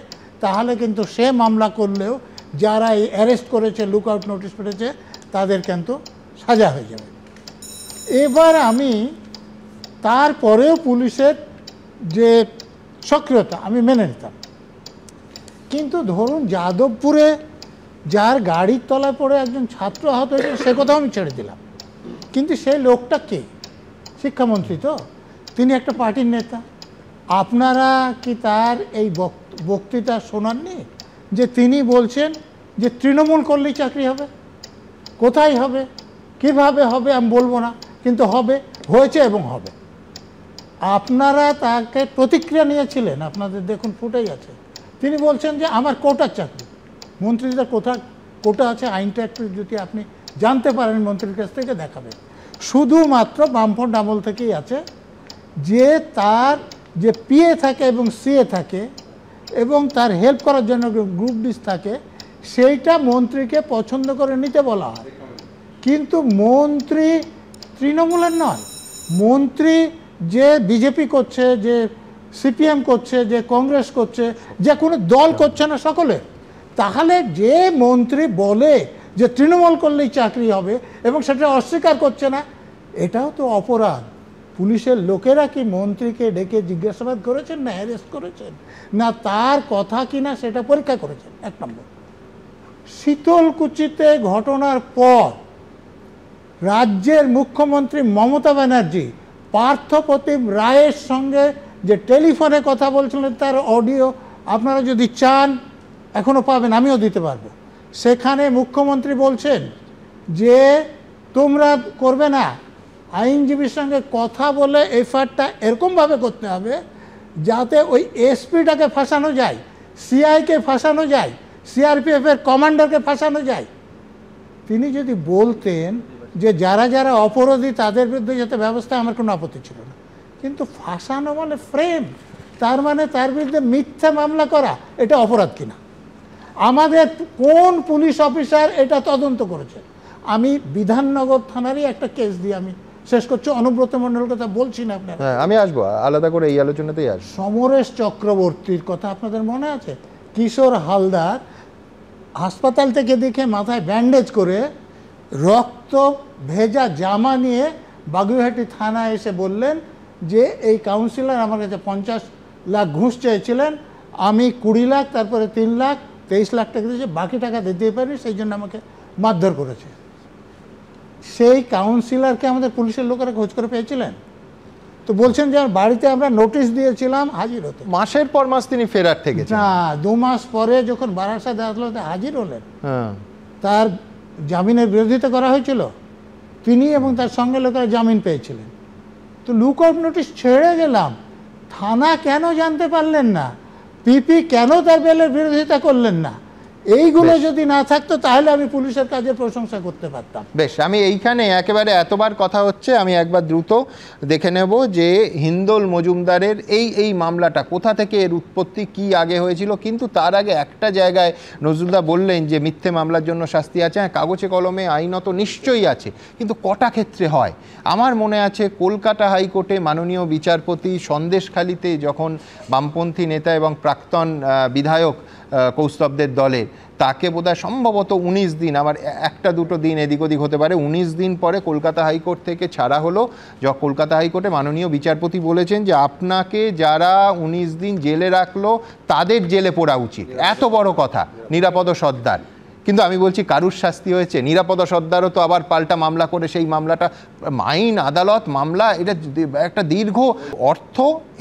তাহলে কিন্তু সে মামলা করলেও যারা এই অ্যারেস্ট করেছে, লুক আউট নোটিশ পেয়েছে, তাদের কিন্তু সাজা হয়ে যাবে। এবার আমি তারপরেও পুলিশের যে সক্রিয়তা আমি মেনে নিতাম, কিন্তু ধরুন যাদবপুরে যার গাড়ির তলায় পড়ে একজন ছাত্র আহত হয়েছে, সে কথাও আমি ছেড়ে দিলাম, কিন্তু সেই লোকটা কে? শিক্ষামন্ত্রী তো, তিনি একটা পার্টির নেতা। আপনারা কি তার এই বক্তৃতা শোনাননি যে তিনি বলছেন যে তৃণমূল করলেই চাকরি হবে? কোথায় হবে, কিভাবে হবে আমি বলবো না, কিন্তু হবে, হয়েছে এবং হবে। আপনারা তাকে প্রতিক্রিয়া নিয়েছিলেন, আপনাদের দেখুন ফুটেই আছে, তিনি বলছেন যে আমার কোটার চাকরি। মন্ত্রীদের কোটা আছে, আইনটা একটু যদি আপনি জানতে পারেন মন্ত্রীর কাছ থেকে দেখাবেন। শুধুমাত্র বামফ্রন্ট আমল থেকেই আছে যে তার যে পিএ থাকে এবং সিএ থাকে এবং তার হেল্প করার জন্য গ্রুপ ডিস থাকে, সেইটা মন্ত্রীকে পছন্দ করে নিতে বলা হয়। কিন্তু মন্ত্রী তৃণমূলের নয়, মন্ত্রী যে বিজেপি করছে, যে সিপিএম করছে, যে কংগ্রেস করছে, যে কোনো দল করছে না সকলে, তাহলে যে মন্ত্রী বলে যে তৃণমূল করলেই চাকরি হবে এবং সেটা অস্বীকার করছে না, এটাও তো অপরাধ। পুলিশের লোকেরা কি মন্ত্রীকে ডেকে জিজ্ঞাসাবাদ করেছেন, না অ্যারেস্ট করেছেন, না তার কথা কিনা সেটা পরীক্ষা করেছেন? 1 নম্বর। শীতলকুচিতে ঘটনার পর রাজ্যের মুখ্যমন্ত্রী মমতা ব্যানার্জি পার্থপ্রতিম রায়ের সঙ্গে যে টেলিফোনে কথা বলছিলেন, তার অডিও আপনারা যদি চান এখনও পাবেন, আমিও দিতে পারবো। সেখানে মুখ্যমন্ত্রী বলছেন যে তোমরা করবে না, আইনজীবীর সঙ্গে কথা বলে এফআইআরটা এরকমভাবে করতে হবে যাতে ওই এসপিটাকে ফাঁসানো যায়, সিআইকে ফাঁসানো যায়, সিআরপিএফের কমান্ডারকে ফাঁসানো যায়। তিনি যদি বলতেন যে যারা যারা অপরাধী তাদের বিরুদ্ধে যাতে ব্যবস্থা, আমার কোনো আপত্তি ছিল না, কিন্তু ফাঁসানো মানে ফ্রেম, তার মানে তার বিরুদ্ধে মিথ্যা মামলা করা, এটা অপরাধ কিনা? আমাদের কোন পুলিশ অফিসার এটা তদন্ত করেছে? আমি বিধাননগর থানারই একটা কেস দিয়ে আমি শেষ করছি, অনুব্রত মণ্ডলের কথা বলছি না আপনারা, আমি আসবো আলাদা করে এই আলোচনাতেই আসবো। সমরেশ চক্রবর্তীর কথা আপনাদের মনে আছে? কিশোর হালদার হাসপাতাল থেকে দেখে মাথায় ব্যান্ডেজ করে রক্ত ভেজা জামা নিয়ে বাগুইহাটি থানায় এসে বললেন যে এই কাউন্সিলর আমার কাছে 50 লাখ ঘুষ চেয়েছিলেন, আমি 20 লাখ, তারপরে 3 লাখ, 23 লাখ টাকা দিয়েছে, বাকি টাকা দিতে পারিনি, সেই জন্য আমাকে মারধর করেছে। সেই কাউন্সিলরকে আমাদের পুলিশের লোকেরা খোঁজ করে পেয়েছিলেন, তো বলছেন যে বাড়িতে আমরা নোটিশ দিয়েছিলাম হাজির হতে। মাসের পর মাস তিনি ফেরার থেকে না, 2 মাস পরে যখন বারাসাত আদালতে হাজির হলেন, তার জামিনের বিরোধিতা করা হয়েছিল, তিনি এবং তার সঙ্গে লোকেরা জামিন পেয়েছিলেন। তো লুক আউট নোটিশ ছেড়ে গেলাম, থানা কেন জানতে পারলেন না? পিপি কেন তার বেলের বিরোধিতা করলেন না? এইগুলো যদি না থাকতো তাহলে আমি পুলিশের কাজের প্রশংসা করতে পারতাম। বেশ, আমি এইখানে একেবারে এতবার কথা হচ্ছে, আমি একবার দ্রুত দেখে নেব যে হিন্দোল মজুমদারের এই মামলাটা কোথা থেকে এর উৎপত্তি, কি আগে হয়েছিল। কিন্তু তার আগে একটা জায়গায় নজরুলদা বললেন যে মিথ্যে মামলার জন্য শাস্তি আছে, হ্যাঁ কাগজে কলমে আইনত নিশ্চয়ই আছে, কিন্তু কটা ক্ষেত্রে হয়। আমার মনে আছে কলকাতা হাইকোর্টে মাননীয় বিচারপতি সন্দেশখালিতে যখন বামপন্থী নেতা এবং প্রাক্তন বিধায়ক কৌস্তবদের দলের, তাকে বোধহয় সম্ভবত 19 দিন, আমার 1-2 দিন এদিক ওদিক হতে পারে, 19 দিন পরে কলকাতা হাইকোর্ট থেকে ছাড়া হলো। কলকাতা হাইকোর্টে মাননীয় বিচারপতি বলেছেন যে আপনাকে যারা 19 দিন জেলে রাখলো তাদের জেলে পড়া উচিত, এত বড় কথা। নিরাপদ সর্দার কিন্তু আমি বলছি কারুর শাস্তি হয়েছে? নিরাপদা সর্দারও তো আবার পাল্টা মামলা করে সেই মামলাটা আইন আদালত মামলা, এটা একটা দীর্ঘ অর্থ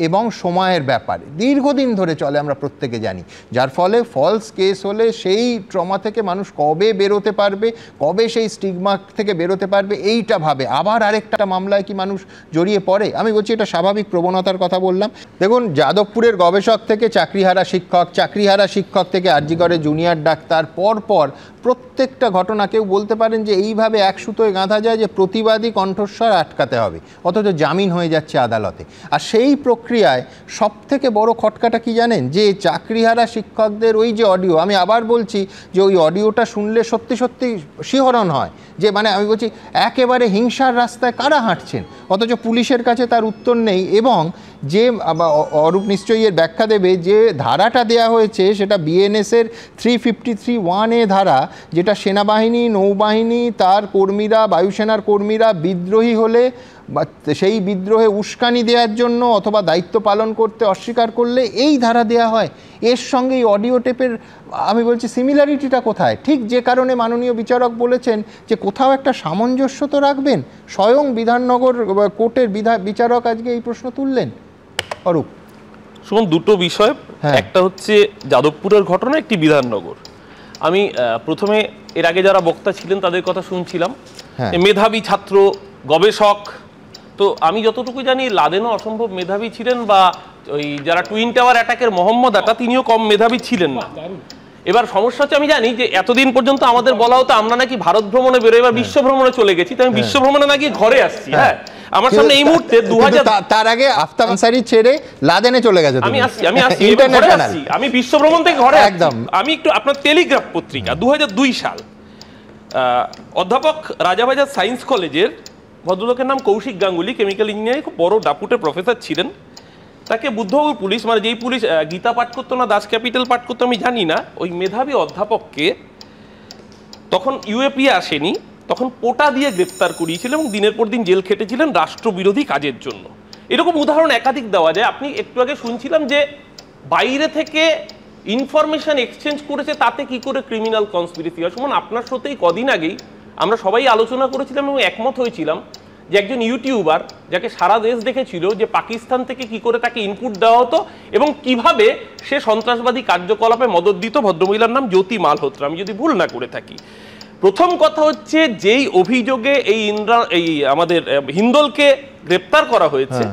এবং সময়ের ব্যাপারে দীর্ঘদিন ধরে চলে, আমরা প্রত্যেকে জানি। যার ফলে ফলস কেস হলে সেই ট্রমা থেকে মানুষ কবে বেরোতে পারবে, কবে সেই স্টিগমা থেকে বেরোতে পারবে, এইটা ভাবে। আবার আরেকটা মামলায় কি মানুষ জড়িয়ে পড়ে? আমি বলছি এটা স্বাভাবিক প্রবণতার কথা বললাম। দেখুন, যাদবপুরের গবেষক থেকে চাকরিহারা শিক্ষক, চাকরিহারা শিক্ষক থেকে আরজিকরের জুনিয়র ডাক্তার, পরপর প্রত্যেকটা ঘটনা কেউ বলতে পারেন যে এইভাবে এক সুতোয় গাঁথা যায় যে প্রতিবাদী কণ্ঠস্বর আটকাতে হবে, অথচ জামিন হয়ে যাচ্ছে আদালতে। আর সেই প্রক্রিয়ায় সবথেকে বড় খটকাটা কি জানেন? যে চাকরিহারা শিক্ষকদের ওই যে অডিও, আমি আবার বলছি যে ওই অডিওটা শুনলে সত্যি সত্যি শিহরণ হয় যে মানে আমি বলছি একেবারে হিংসার রাস্তায় কারা হাঁটছেন, অথচ পুলিশের কাছে তার উত্তর নেই। এবং যে অরূপ নিশ্চয়ই এর ব্যাখ্যা দেবে, যে ধারাটা দেয়া হয়েছে সেটা বিএনএসের 353(1) ধারা, যেটা সেনাবাহিনী, নৌবাহিনী, তার কর্মীরা, বায়ুসেনার কর্মীরা বিদ্রোহী হলে বা সেই বিদ্রোহে উস্কানি দেওয়ার জন্য অথবা দায়িত্ব পালন করতে অস্বীকার করলে এই ধারা দেয়া হয়। এর সঙ্গে এই অডিও টেপের আমি বলছি সিমিলারিটিটা কোথায়? ঠিক যে কারণে মাননীয় বিচারক বলেছেন যে কোথাও একটা সামঞ্জস্য তো রাখবেন। স্বয়ং বিধাননগর কোর্টের বিচারক আজকে এই প্রশ্ন তুললেন। অরূপ, শুনুন, দুটো বিষয়, একটা হচ্ছে যাদবপুরের ঘটনা, একটি বিধাননগর। আমি প্রথমে এর আগে যারা বক্তা ছিলেন তাদের কথা শুনছিলাম, মেধাবী ছাত্র, গবেষক। তো আমি যতটুকু জানি লাদেনও অসম্ভব মেধাবী ছিলেন, বা ওই যারা টুইন টাওয়ার অ্যাটাকের মোহাম্মদ আতা তিনিও কম মেধাবী ছিলেন না। এবার সমস্যা হচ্ছে, আমি জানি যে এতদিন পর্যন্ত আমাদের বলা হতো আমরা নাকি ভারত ভ্রমণে বেরোই, এবার বিশ্ব ভ্রমণে চলে গেছি। তো আমি বিশ্ব ভ্রমণে নাকি ঘরে আসছি। হ্যাঁ, আমার সামনে এই মুহূর্তে 2000, তার আগে আফতাব আনসারী ছেড়ে লাদেনে চলে গেছে। আমি আমি বিশ্ব ভ্রমণ থেকে ঘরে একদম। আমি একটু আপনার টেলিগ্রাফ পত্রিকা 2002 সাল, অধ্যাপক রাজাবাজার সায়েন্স কলেজের ভদ্রলোকের নাম কৌশিক গাঙ্গুলি, কেমিক্যাল ইঞ্জিনিয়ারিং, খুব বড় ডাপুটে প্রফেসর ছিলেন। তাকে বুদ্ধবাবুর পুলিশ, মানে যেই পুলিশ গীতা পাঠ করতো না দাস ক্যাপিটাল পাঠ করতো আমি জানি না, ওই মেধাবী অধ্যাপককে তখন ইউএপি আসেনি, তখন পোটা দিয়ে গ্রেপ্তার করিয়েছিল এবং দিনের পর দিন জেল খেটেছিলেন রাষ্ট্রবিরোধী কাজের জন্য। এরকম উদাহরণ একাধিক দেওয়া যায়। আপনি একটু আগে শুনছিলাম যে বাইরে থেকে ইনফরমেশন এক্সচেঞ্জ করেছে, তাতে কি করে ক্রিমিনাল কনস্পিরেসি হয়। শুনুন, আপনার সাথেই কদিন আগেই আমরা সবাই আলোচনা করেছিলাম এবং একমত হয়েছিলাম যে একজন ইউটিউবার, যাকে সারা দেশ দেখেছিল, যে পাকিস্তান থেকে কি করে তাকে ইনপুট দেওয়া হতো এবং কিভাবে সে সন্ত্রাসবাদী কার্যকলাপে মদত দিত। ভদ্রমহিলার নাম জ্যোতি মালহোত্রা, আমি যদি ভুল না করে থাকি। প্রথম কথা হচ্ছে, যেই অভিযোগে এই আমাদের হিন্দলকে গ্রেপ্তার করা হয়েছে,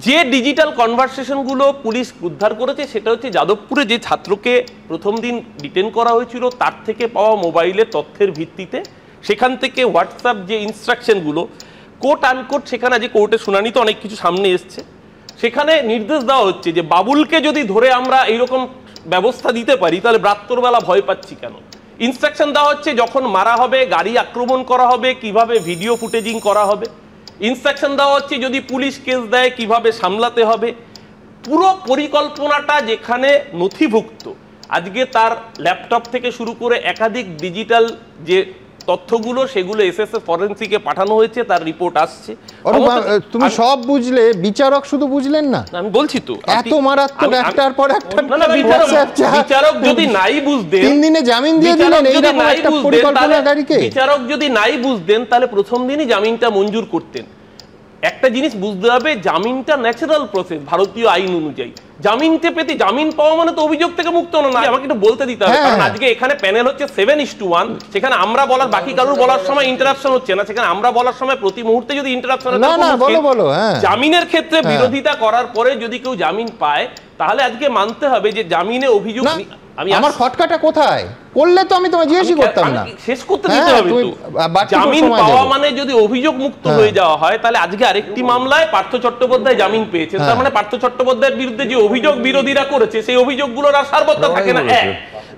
যে ডিজিটাল কনভারসেশনগুলো পুলিশ উদ্ধার করেছে সেটা হচ্ছে যাদবপুরে যে ছাত্রকে প্রথম দিন ডিটেন করা হয়েছিল তার থেকে পাওয়া মোবাইলের তথ্যের ভিত্তিতে, সেখান থেকে হোয়াটসঅ্যাপ যে ইনস্ট্রাকশনগুলো, কোর্ট আনকোর্ট, সেখানে যে কোর্টে শুনানি তো অনেক কিছু সামনে এসছে, সেখানে নির্দেশ দেওয়া হচ্ছে যে বাবুলকে যদি ধরে আমরা এইরকম ব্যবস্থা দিতে পারি তাহলে রাত্রবেলা ভয় পাচ্ছি কেন। ইনস্ট্রাকশন দেওয়া হচ্ছে যখন মারা হবে, গাড়ি আক্রমণ করা হবে, কিভাবে ভিডিও ফুটেজিং করা হবে। ইনস্ট্রাকশন দেওয়া হচ্ছে যদি পুলিশ কেস দেয় কিভাবে সামলাতে হবে। পুরো পরিকল্পনাটা যেখানে নথিভুক্ত, আজকে তার ল্যাপটপ থেকে শুরু করে একাধিক ডিজিটাল যে তথ্যগুলো সেগুলো এসএসএ ফরেনসিকে পাঠানো হয়েছে, তার রিপোর্ট আসছে। তুমি সব বুঝলে, বিচারক শুধু বুঝলেন না। আমি বলছি তো এত মারাত্মক একটার পর একটা। বিচারক যদি নাই বুঝতেন, 3 দিনে জামিন দিয়ে দিলেন এইরকম একটা পরিকল্পনাকারীকে। বিচারক যদি নাই বুঝতেন তাহলে প্রথম দিনই জামিনটা মঞ্জুর করতেন। একটা জিনিস বুঝতে হবে, জামিনটা ন্যাচারাল প্রসেস ভারতীয় আইন অনুযায়ী। জামিনতে পেতে, জামিন পাওয়া মানে তো অভিযোগ থেকে মুক্ত হলো না। আমাকে একটু বলতে দিতে হবে, কারণ আজকে এখানে প্যানেল হচ্ছে 7:1, সেখানে আমরা বলার, বাকি কারোর বলার সময় ইন্টারাপশন হচ্ছে না, সেখানে আমরা বলার সময় প্রতি মুহূর্তে যদি ইন্টারাপশন হয়। জামিনের ক্ষেত্রে বিরোধিতা করার পরে যদি কেউ জামিন পায় তাহলে আজকে মানতে হবে যে জামিনে অভিযোগ। আমার খটকাটা কোথায় করলে তো আমি তোমায় জিজ্ঞেস করতাম না, শেষ করতে দিতে হবে তো। জামিন পাওয়া মানে যদি অভিযোগ মুক্ত হয়ে যাওয়া হয় তাহলে আজকে আরেকটি মামলায় পার্থ চট্টোপাধ্যায় জামিন পেয়েছেন, তার মানে পার্থ চট্টোপাধ্যায়ের বিরুদ্ধে যে অভিযোগ বিরোধীরা করেছে সেই অভিযোগগুলোর আর সারবত্তা থাকে না।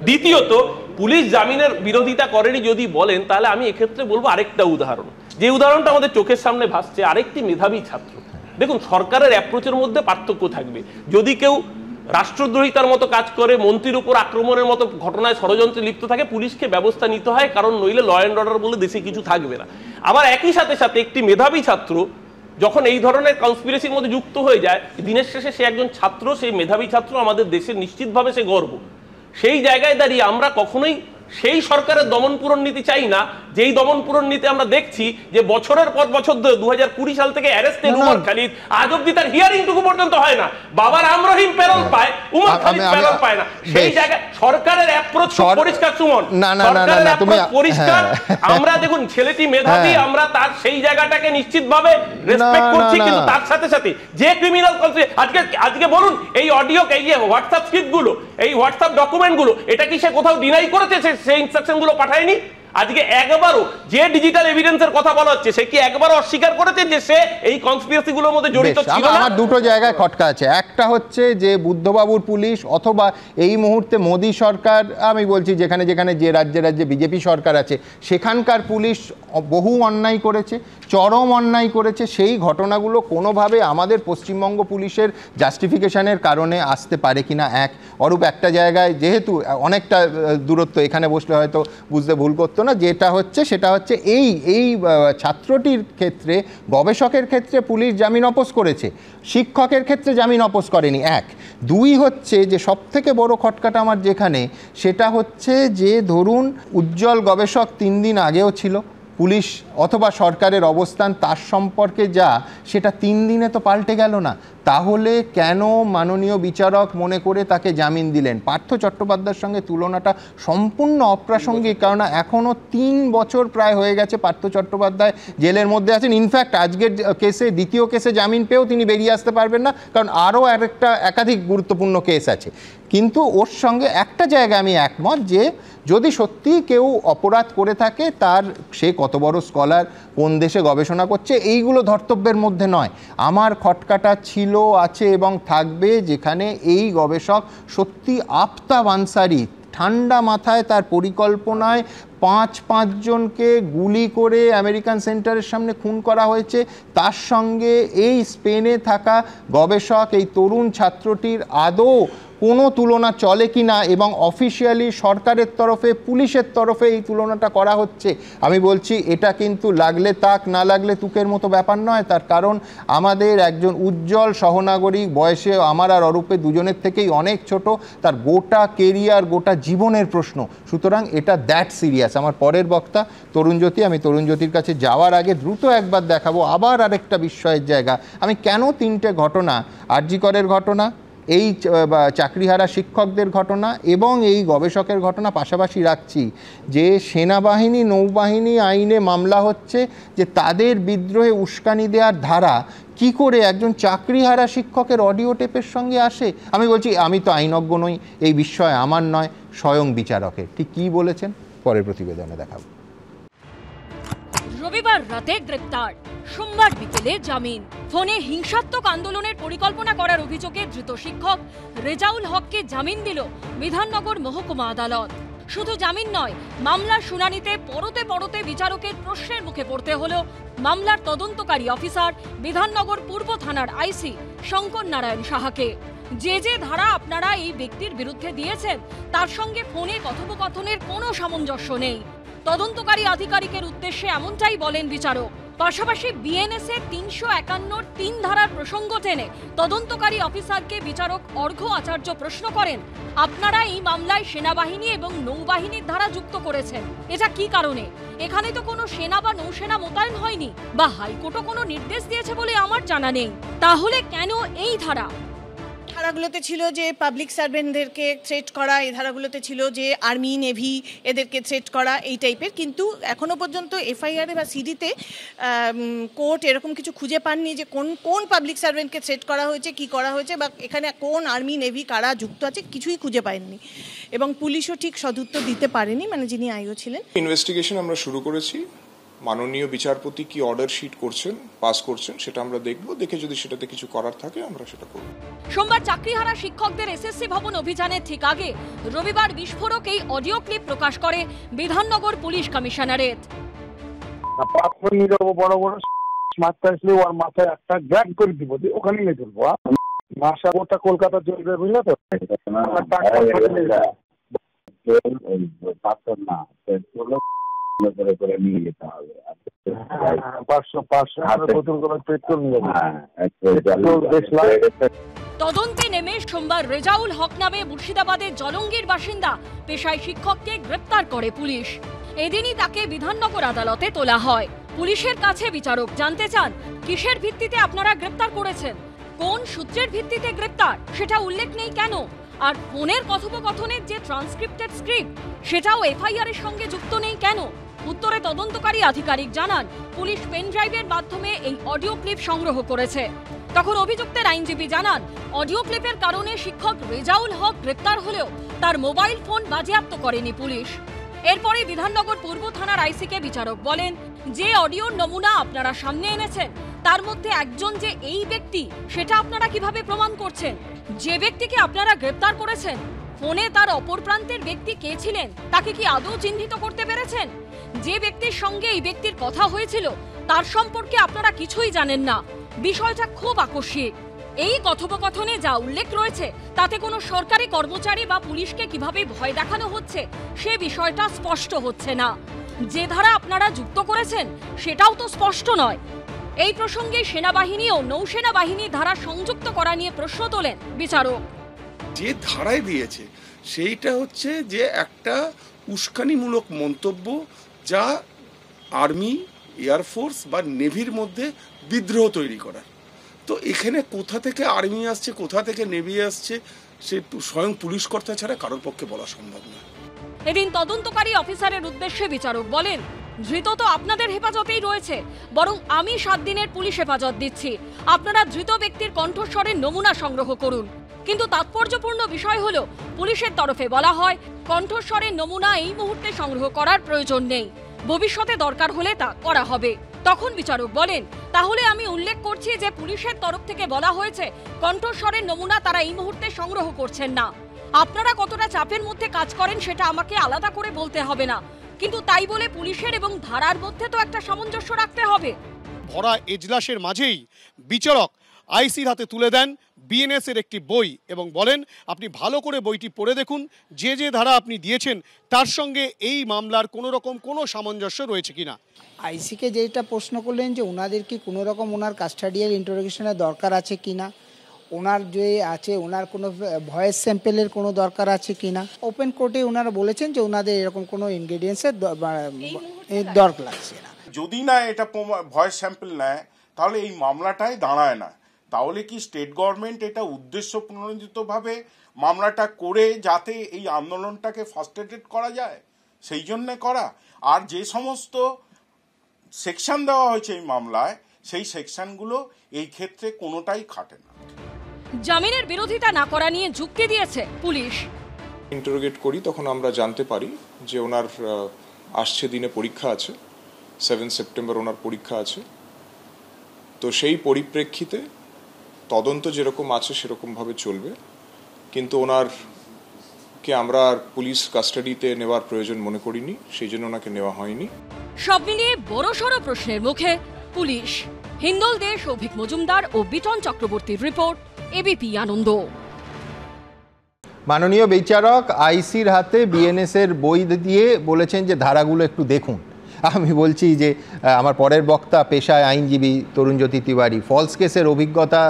দ্বিতীয়ত, পুলিশ জামিনের বিরোধিতা করেনি যদি বলেন, তাহলে আমি এক্ষেত্রে বলবো আরেকটা উদাহরণ, যে উদাহরণটা আমাদের চোখের সামনে ভাসছে, আরেকটি মেধাবী ছাত্র। দেখুন, সরকারের অ্যাপ্রোচের মধ্যে পার্থক্য থাকবে। যদি কেউ রাষ্ট্রদ্রোহিতার মতো কাজ করে, মন্ত্রীর উপর আক্রমণের মতো ঘটনায় ষড়যন্ত্রে লিপ্ত থাকে, পুলিশকে ব্যবস্থা নিতে হয়, কারণ নইলে ল অ্যান্ড অর্ডার বলে দেশে কিছু থাকবে না। আবার একই সাথে সাথে একটি মেধাবী ছাত্র যখন এই ধরনের কনস্পিরেসির মধ্যে যুক্ত হয়ে যায়, দিনের শেষে সে একজন ছাত্র, সেই মেধাবী ছাত্র আমাদের দেশের নিশ্চিতভাবে সে গর্ব। সেই জায়গায় দাঁড়িয়ে আমরা কখনোই সেই সরকারের দমন পূরণ নীতি চাই না, যেই দমন পূরণ নীতি আমরা দেখছি যে বছরের পর বছর ধরে 2020 সাল থেকে অ্যারেস্টেড উমর খালিদ আজ অবধি তার হিয়ারিং টুকু পর্যন্ত হয় না। বাবার আমরহিম প্যারোল পায়, উমর খালিদ প্যারোল পায় না। সেই জায়গায় সরকারের অ্যাপ্রোচ পরিষ্কার সুমন, সরকারের অ্যাপ্রোচ পরিষ্কার। আমরা দেখুন ছেলেটি মেধাবী, আমরা তার সেই জায়গাটাকে নিশ্চিতভাবে রেসপেক্ট করছি, কিন্তু তার সাথে সাথে যে ক্রিমিনাল আজকে বলুন এই অডিও, এই যে হোয়াটসঅ্যাপ স্ক্রিপ্ট গুলো, এই হোয়াটসঅ্যাপ ডকুমেন্ট গুলো, এটা কি সে কোথাও ডিনাই করেছে সেই ইনস্ট্রাকশন গুলো পাঠায়নি? আজকে একবারও যে ডিজিটাল এভিডেন্সের কথা বলা হচ্ছে সে কি একবারও অস্বীকার করেছে যে সে এই কনস্পিরেসি গুলোর মধ্যে জড়িত ছিল না? আমার দুটো জায়গায় খটকা আছে। একটা হচ্ছে যে বুদ্ধবাবুর পুলিশ অথবা এই মুহূর্তে মোদী সরকার, আমি বলছি যেখানে যেখানে যে রাজ্যে রাজ্যে বিজেপি সরকার আছে সেখানকার পুলিশ বহু অন্যায় করেছে, চরম অন্যায় করেছে। সেই ঘটনাগুলো কোনোভাবে আমাদের পশ্চিমবঙ্গ পুলিশের জাস্টিফিকেশনের কারণে আসতে পারে কিনা এক। অরূপ একটা জায়গায় যেহেতু অনেকটা দূরত্ব, এখানে বসলে হয়তো বুঝতে ভুল করতো না, যেটা হচ্ছে সেটা হচ্ছে এই ছাত্রটির ক্ষেত্রে, গবেষকের ক্ষেত্রে পুলিশ জামিন অপোজ করেছে, শিক্ষকের ক্ষেত্রে জামিন অপোজ করেনি এক। দুই হচ্ছে যে সবথেকে বড় খটকাটা আমার যেখানে, সেটা হচ্ছে যে ধরুন উজ্জ্বল গবেষক 3 দিন আগেও ছিল, পুলিশ অথবা সরকারের অবস্থান তার সম্পর্কে যা, সেটা 3 দিনে তো পাল্টে গেল না। তাহলে কেন মাননীয় বিচারক মনে করে তাকে জামিন দিলেন? পার্থ চট্টোপাধ্যায়ের সঙ্গে তুলনাটা সম্পূর্ণ অপ্রাসঙ্গিক, কারণ এখনও 3 বছর প্রায় হয়ে গেছে পার্থ চট্টোপাধ্যায় জেলের মধ্যে আছেন। ইনফ্যাক্ট আজকের কেসে, দ্বিতীয় কেসে জামিন পেয়েও তিনি বেরিয়ে আসতে পারবেন না, কারণ আরও একাধিক গুরুত্বপূর্ণ কেস আছে। কিন্তু ওর সঙ্গে একটা জায়গায় আমি একমত যে যদি সত্যি কেউ অপরাধ করে থাকে, তার সে কত বড় স্কলার, কোন দেশে গবেষণা করছে, এইগুলো ধর্তব্যের মধ্যে নয়। আমার খটকাটা ছিল, আছে এবং থাকবে যেখানে এই গবেষক সত্যি আফতাব আনসারি ঠান্ডা মাথায় তার পরিকল্পনায় 5 জনকে গুলি করে আমেরিকান সেন্টারের সামনে খুন করা হয়েছে। তার সঙ্গে এই স্পেনে থাকা গবেষক, এই তরুণ ছাত্রটির আদৌ কোনো তুলনা চলে কি না, এবং অফিসিয়ালি সরকারের তরফে, পুলিশের তরফে এই তুলনাটা করা হচ্ছে। আমি বলছি এটা কিন্তু লাগলে তাক, না লাগলে তুকের মতো ব্যাপার নয়। তার কারণ আমাদের একজন উজ্জ্বল সহনাগরিক, বয়সে আমার আর অরূপে দুজনের থেকেই অনেক ছোট, তার গোটা কেরিয়ার, গোটা জীবনের প্রশ্ন। সুতরাং এটা দ্যাট সিরিয়াস। আমার পরের বক্তা তরুণজ্যোতি, আমি তরুণজ্যোতির কাছে যাওয়ার আগে দ্রুত একবার দেখাবো আবার আরেকটা বিস্ময়ের জায়গা। আমি কেন 3টে ঘটনা, আরজি করের ঘটনা, এই চাকরিহারা শিক্ষকদের ঘটনা এবং এই গবেষকের ঘটনা পাশাপাশি রাখছি, যে সেনাবাহিনী, নৌবাহিনী আইনে মামলা হচ্ছে যে তাদের বিদ্রোহে উস্কানি দেওয়ার ধারা কি করে একজন চাকরিহারা শিক্ষকের অডিও টেপের সঙ্গে আসে। আমি বলছি, আমি তো আইনজ্ঞ নই, এই বিষয় আমার নয়, স্বয়ং বিচারকের। ঠিক কী বলেছেন পরের প্রতিবেদনে দেখাবো। রবিবার রাতে গ্রেপ্তার, সোমবার বিকেলে জামিন। ফোনে হিংসাত্মক আন্দোলনের পরিকল্পনা করার অভিযোগে ধৃত শিক্ষক রেজাউল হককে জামিন দিল বিধাননগর মহকুমা আদালত। শুধু জামিন নয়, মামলার শুনানিতে পরতে পরতে বিচারকের প্রশ্নের মুখে পড়তে হলো মামলার তদন্তকারী অফিসার, বিধাননগর পূর্ব থানার আইসি শঙ্কর নারায়ণ সাহাকে। যে ধারা আপনারা এই ব্যক্তির বিরুদ্ধে দিয়েছেন তার সঙ্গে ফোনে কথোপকথনের কোনো সামঞ্জস্য নেই। তদন্তকারী আধিকারিকের উদ্দেশ্যে এমনটাই বলেন বিচারক। পাশাপাশি বিএনএস এর 351(3) ধারার প্রসঙ্গ টেনে তদন্তকারী অফিসারকে বিচারক অর্ঘ্য আচার্য প্রশ্ন করেন, আপনারা এই মামলায় সেনাবাহিনী এবং নৌবাহিনীর ধারা যুক্ত করেছেন, এটা কি কারণে? এখানে তো কোনো সেনা বা নৌসেনা মোতায়েন হয়নি, বা হাইকোর্টও কোনো নির্দেশ দিয়েছে বলে আমার জানা নেই। তাহলে কেন এই ধারা? ধারাগুলোতে ছিল যে পাবলিক সার্ভেন্টদেরকে থ্রেট করা, এই ধারাগুলোতে ছিল যে আর্মি, নেভি এদেরকে থ্রেট করা, এই টাইপের। কিন্তু এখনো পর্যন্ত এফআইআর বা সিডিতে কোর্ট এরকম কিছু খুঁজে পাননি যে কোন পাবলিক সার্ভেন্টকে থ্রেট করা হয়েছে, কি করা হয়েছে, বা এখানে কোন আর্মি, নেভি কারা যুক্ত আছে, কিছুই খুঁজে পায়নি। এবং পুলিশও ঠিক সদুত্তর দিতে পারেনি, মানে যিনি আইও ছিলেন। ইনভেস্টিগেশন আমরা শুরু করেছি। মাননীয় বিচারপতি কি অর্ডার শিট করছেন, পাস করছেন, সেটা আমরা দেখব। দেখে যদি সেটাতে কিছু করার থাকে আমরা সেটা করব। সোমবার চাকরিহারা শিক্ষকদের এসএসসি ভবন অভিযানের ঠিক আগে রবিবার বিস্ফোরক এই অডিও ক্লিপ প্রকাশ করে বিধাননগর পুলিশ কমিশনারেট। বড় বড় মাথা আসলে ওর মাথায় একটা গ্যাগ করে দিব, ওখানে নিয়ে চলবো। মাসা ওটা কলকাতা চলবে, বুঝলে তো? করে নিয়ে যেতে হবে। 500 বোতল করে পেট্রোল নিয়ে তদন্তে নেমে সোমবার রেজাউল হক নামে মুর্শিদাবাদের জলঙ্গির বাসিন্দা পেশায় শিক্ষককে গ্রেপ্তার করে পুলিশ। এদিনই তাকে বিধাননগর আদালতে তোলা হয়। পুলিশের কাছে বিচারক জানতে চান, কিসের ভিত্তিতে আপনারা গ্রেপ্তার করেছেন, কোন সূত্রের ভিত্তিতে গ্রেপ্তার সেটা উল্লেখ নেই কেন, আর ফোনের কথোপকথনের যে ট্রান্সক্রিপ্টেড স্ক্রিপ্ট সেটাও এফআইআর এর সঙ্গে যুক্ত নেই কেন। উত্তরে তদন্তকারী আধিকারিক জানান, পুলিশ পেনড্রাইভের মাধ্যমে এই অডিও ক্লিপ সংগ্রহ করেছে। তখন অভিযুক্তের আইনজীবী জানান, অডিও ক্লিপের কারণে শিক্ষক রেজাউল হক গ্রেপ্তার হলেও তার মোবাইল ফোন বাজেয়াপ্ত করেনি পুলিশ। এরপরে বিধাননগর পূর্ব থানার আইসিকে বিচারক বলেন, যে অডিওর নমুনা আপনারা সামনে এনেছেন তার মধ্যে একজন যে এই ব্যক্তি সেটা আপনারা কিভাবে প্রমাণ করছেন? যে ব্যক্তিকে আপনারা গ্রেপ্তার করেছেন ফোনে তার অপর প্রান্তের ব্যক্তি কে ছিলেন তাকে কি আদৌ চিহ্নিত করতে পেরেছেন? যে ব্যক্তির সঙ্গে এই ব্যক্তির কথা হয়েছিল তার সম্পর্কে আপনারা কিছুই জানেন না। বিষয়টা খুব আকস্মিক। এই কথোপকথনে যা উল্লেখ রয়েছে তাতে কোনো সরকারি কর্মচারী বা পুলিশকে কিভাবে ভয় দেখানো হচ্ছে সে বিষয়টা স্পষ্ট হচ্ছে না। যে ধারা আপনারা যুক্ত করেছেন সেটাও তো স্পষ্ট নয়। এই প্রসঙ্গে সেনাবাহিনী ও নৌসেনা বাহিনী ধারা সংযুক্ত করা নিয়ে প্রশ্ন তোলেন বিচারক। যে ধারায় দিয়েছে সেইটা হচ্ছে যে একটা উস্কানিমূলক মন্তব্য যা আর্মি, এয়ারফোর্স বা নেভির মধ্যে বিদ্রোহ তৈরি করার। তো এখানে কোথা থেকে আর্মি আসছে, কোথা থেকে নেভি আসছে, সে স্বয়ং পুলিশ কর্তা ছাড়া কারোর পক্ষে বলা সম্ভব না। এদিন তদন্তকারী অফিসারের উদ্দেশ্যে বিচারক বলেন, ধৃত তো আপনাদের হেফাজতেই রয়েছে, বরং আমি 7 দিনের পুলিশ হেফাজত দিচ্ছি। আপনারা ধৃত ব্যক্তির কণ্ঠস্বরের নমুনা সংগ্রহ করুন। কিন্তু তাৎপর্যপূর্ণ বিষয় হলো, পুলিশের তরফে বলা হয় কণ্ঠস্বরের নমুনা এই মুহূর্তে সংগ্রহ করার প্রয়োজন নেই, ভবিষ্যতে দরকার হলে তা করা হবে। তখন বিচারক বলেন, তাহলে আমি উল্লেখ করছি যে পুলিশের তরফ থেকে বলা হয়েছে কণ্ঠস্বরের নমুনা তারা এই মুহূর্তে সংগ্রহ করছেন না। আপনারা কতটা চাপের মধ্যে কাজ করেন সেটা আমাকে আলাদা করে বলতে হবে না, কিন্তু তাই বলে পুলিশের এবং ধারার মধ্যে তো একটা সামঞ্জস্য রাখতে হবে। ভরা এজলাসের মাঝেই বিচারক আইসির হাতে তুলে দেন বিএনএস এর একটি বই এবং বলেন, আপনি ভালো করে বইটি পড়ে দেখুন, যে যে ধারা আপনি দিয়েছেন তার সঙ্গে এই মামলার কোনো রকম কোনো সামঞ্জস্য রয়েছে কিনা। আইসিকে যেটা প্রশ্ন করলেন যে ওনাদের কি কোনো রকম ওনার কাস্টাডিয়াল ইন্টারোগেশনের দরকার আছে কিনা, ওনার যে আছে ওনার কোনো ভয়েস স্যাম্পেলের কোনো দরকার আছে কিনা। ওপেন কোর্টে ওনারা বলেছেন যে ওনাদের এরকম কোনো ইনগ্রেডিয়েন্টসের দরকার লাগছে না। যদি না এটা ভয়েস স্যাম্পল নেয় তাহলে এই মামলাটাই দাঁড়ায় না। তাহলে কি স্টেট গভর্নমেন্ট এটা উদ্দেশ্য প্রণোদিতভাবে মামলাটা করে যাতে এই আন্দোলনটাকে ফার্স্ট্রেটেড করা যায় সেই জন্যে করা? আর যে সমস্ত সেকশন দেওয়া হয়েছে এই মামলায় সেই সেকশনগুলো এই ক্ষেত্রে কোনোটাই খাটে না। জামিনের বিরোধিতা না করা নিয়ে যুক্তি দিয়েছে পুলিশ। ইন্টারোগেট করি তখন আমরা জানতে পারি যে ওনার আসছে দিনে পরীক্ষা আছে, 7 সেপ্টেম্বর ওনার পরীক্ষা আছে। তো সেই পরিপ্রেক্ষিতে তদন্ত যেরকম আছে সেরকমভাবে চলবে, কিন্তু ওনারকে আমরা আর পুলিশ কাস্টাডিতে নেওয়ার প্রয়োজন মনে করিনি, সেই জন্য ওনাকে নেওয়া হয়নি। সব মিলিয়ে বড়সড় প্রশ্নের মুখে পুলিশ। হিন্দল দে, সৌভিক মজুমদার ও বিটন চক্রবর্তীর রিপোর্ট, এবিপি আনন্দ। মাননীয় বিচারক আইসির হাতে বিএনএস এর বই দিয়ে বলেছেন যে ধারাগুলো একটু দেখুন। আমি বলছি যে আমার পরের বক্তা পেশায় আইনজীবী তরুণজ্যোতি তিওয়ারি, ফলস কেসের অভিজ্ঞতা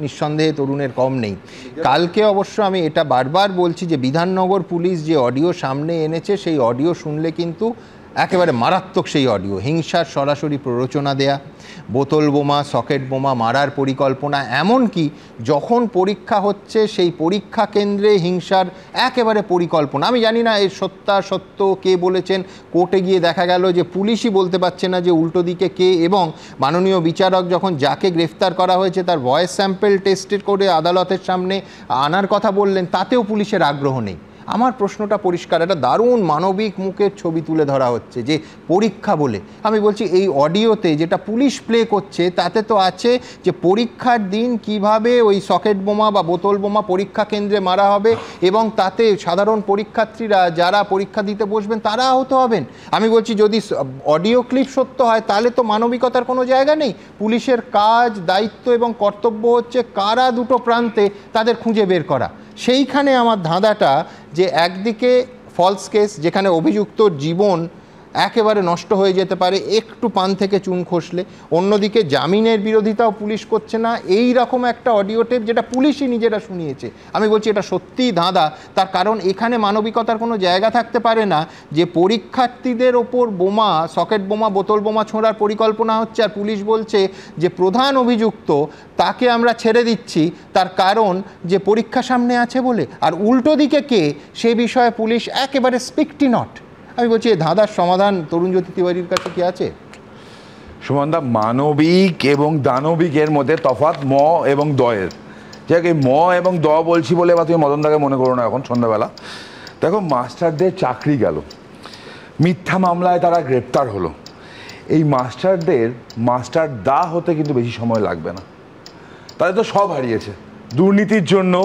নিঃসন্দেহে তরুণের কম নেই। কালকে অবশ্য আমি এটা বারবার বলছি যে বিধাননগর পুলিশ যে অডিও সামনে এনেছে সেই অডিও শুনলে কিন্তু একেবারে মারাত্মক সেই অডিও। হিংসার সরাসরি প্ররোচনা দেয়া, বোতল বোমা, সকেট বোমা মারার পরিকল্পনা, এমনকি যখন পরীক্ষা হচ্ছে সেই পরীক্ষা কেন্দ্রে হিংসার একেবারে পরিকল্পনা। আমি জানি না এর সত্য কে বলেছেন, কোর্টে গিয়ে দেখা গেল যে পুলিশই বলতে পারছে না যে উল্টো দিকে কে, এবং মাননীয় বিচারক যখন যাকে গ্রেফতার করা হয়েছে তার ভয়েস স্যাম্পল টেস্টেড করে আদালতের সামনে আনার কথা বললেন, তাতেও পুলিশের আগ্রহ নেই। আমার প্রশ্নটা পরিষ্কার, একটা দারুণ মানবিক মুখের ছবি তুলে ধরা হচ্ছে যে পরীক্ষা বলে। আমি বলছি এই অডিওতে যেটা পুলিশ প্লে করছে তাতে তো আছে যে পরীক্ষার দিন কিভাবে ওই সকেট বোমা বা বোতল বোমা পরীক্ষা কেন্দ্রে মারা হবে এবং তাতে সাধারণ পরীক্ষার্থীরা যারা পরীক্ষা দিতে বসবেন তারা আহত হবেন। আমি বলছি যদি অডিও ক্লিপ সত্য হয় তাহলে তো মানবিকতার কোনো জায়গা নেই। পুলিশের কাজ, দায়িত্ব এবং কর্তব্য হচ্ছে কারা দুটো প্রান্তে তাদের খুঁজে বের করা। সেইখানে আমার ধাঁধাটা যে একদিকে ফলস কেস যেখানে অভিযুক্তর জীবন একেবারে নষ্ট হয়ে যেতে পারে একটু পান থেকে চুন খসলে। অন্যদিকে জামিনের বিরোধিতাও পুলিশ করছে না, এই রকম একটা অডিও টেপ যেটা পুলিশই নিজেরা শুনিয়েছে। আমি বলছি এটা সত্যিই ধাঁধা, তার কারণ এখানে মানবিকতার কোনো জায়গা থাকতে পারে না যে পরীক্ষার্থীদের ওপর বোমা, সকেট বোমা, বোতল বোমা ছোঁড়ার পরিকল্পনা হচ্ছে আর পুলিশ বলছে যে প্রধান অভিযুক্ত তাকে আমরা ছেড়ে দিচ্ছি তার কারণ যে পরীক্ষা সামনে আছে বলে। আর উল্টো দিকে কে, সে বিষয়ে পুলিশ একেবারে স্পিকটি নট। আমি বলছি এই ধাঁধার সমাধান তরুণজ্যোতি তিওয়ারির কাছে কি আছে? সুমনদা, মানবিক এবং দানবিকের মধ্যে তফাৎ ম এবং দয়ের। যাক, এই ম এবং দ বলছি বলে বা তুমি মদনদাকে মনে করো না এখন সন্ধ্যাবেলা। দেখো, মাস্টারদের চাকরি গেল, মিথ্যা মামলায় তারা গ্রেপ্তার হলো। এই মাস্টারদের মাস্টার দা হতে কিন্তু বেশি সময় লাগবে না। তাদের তো সব হারিয়েছে দুর্নীতির জন্য,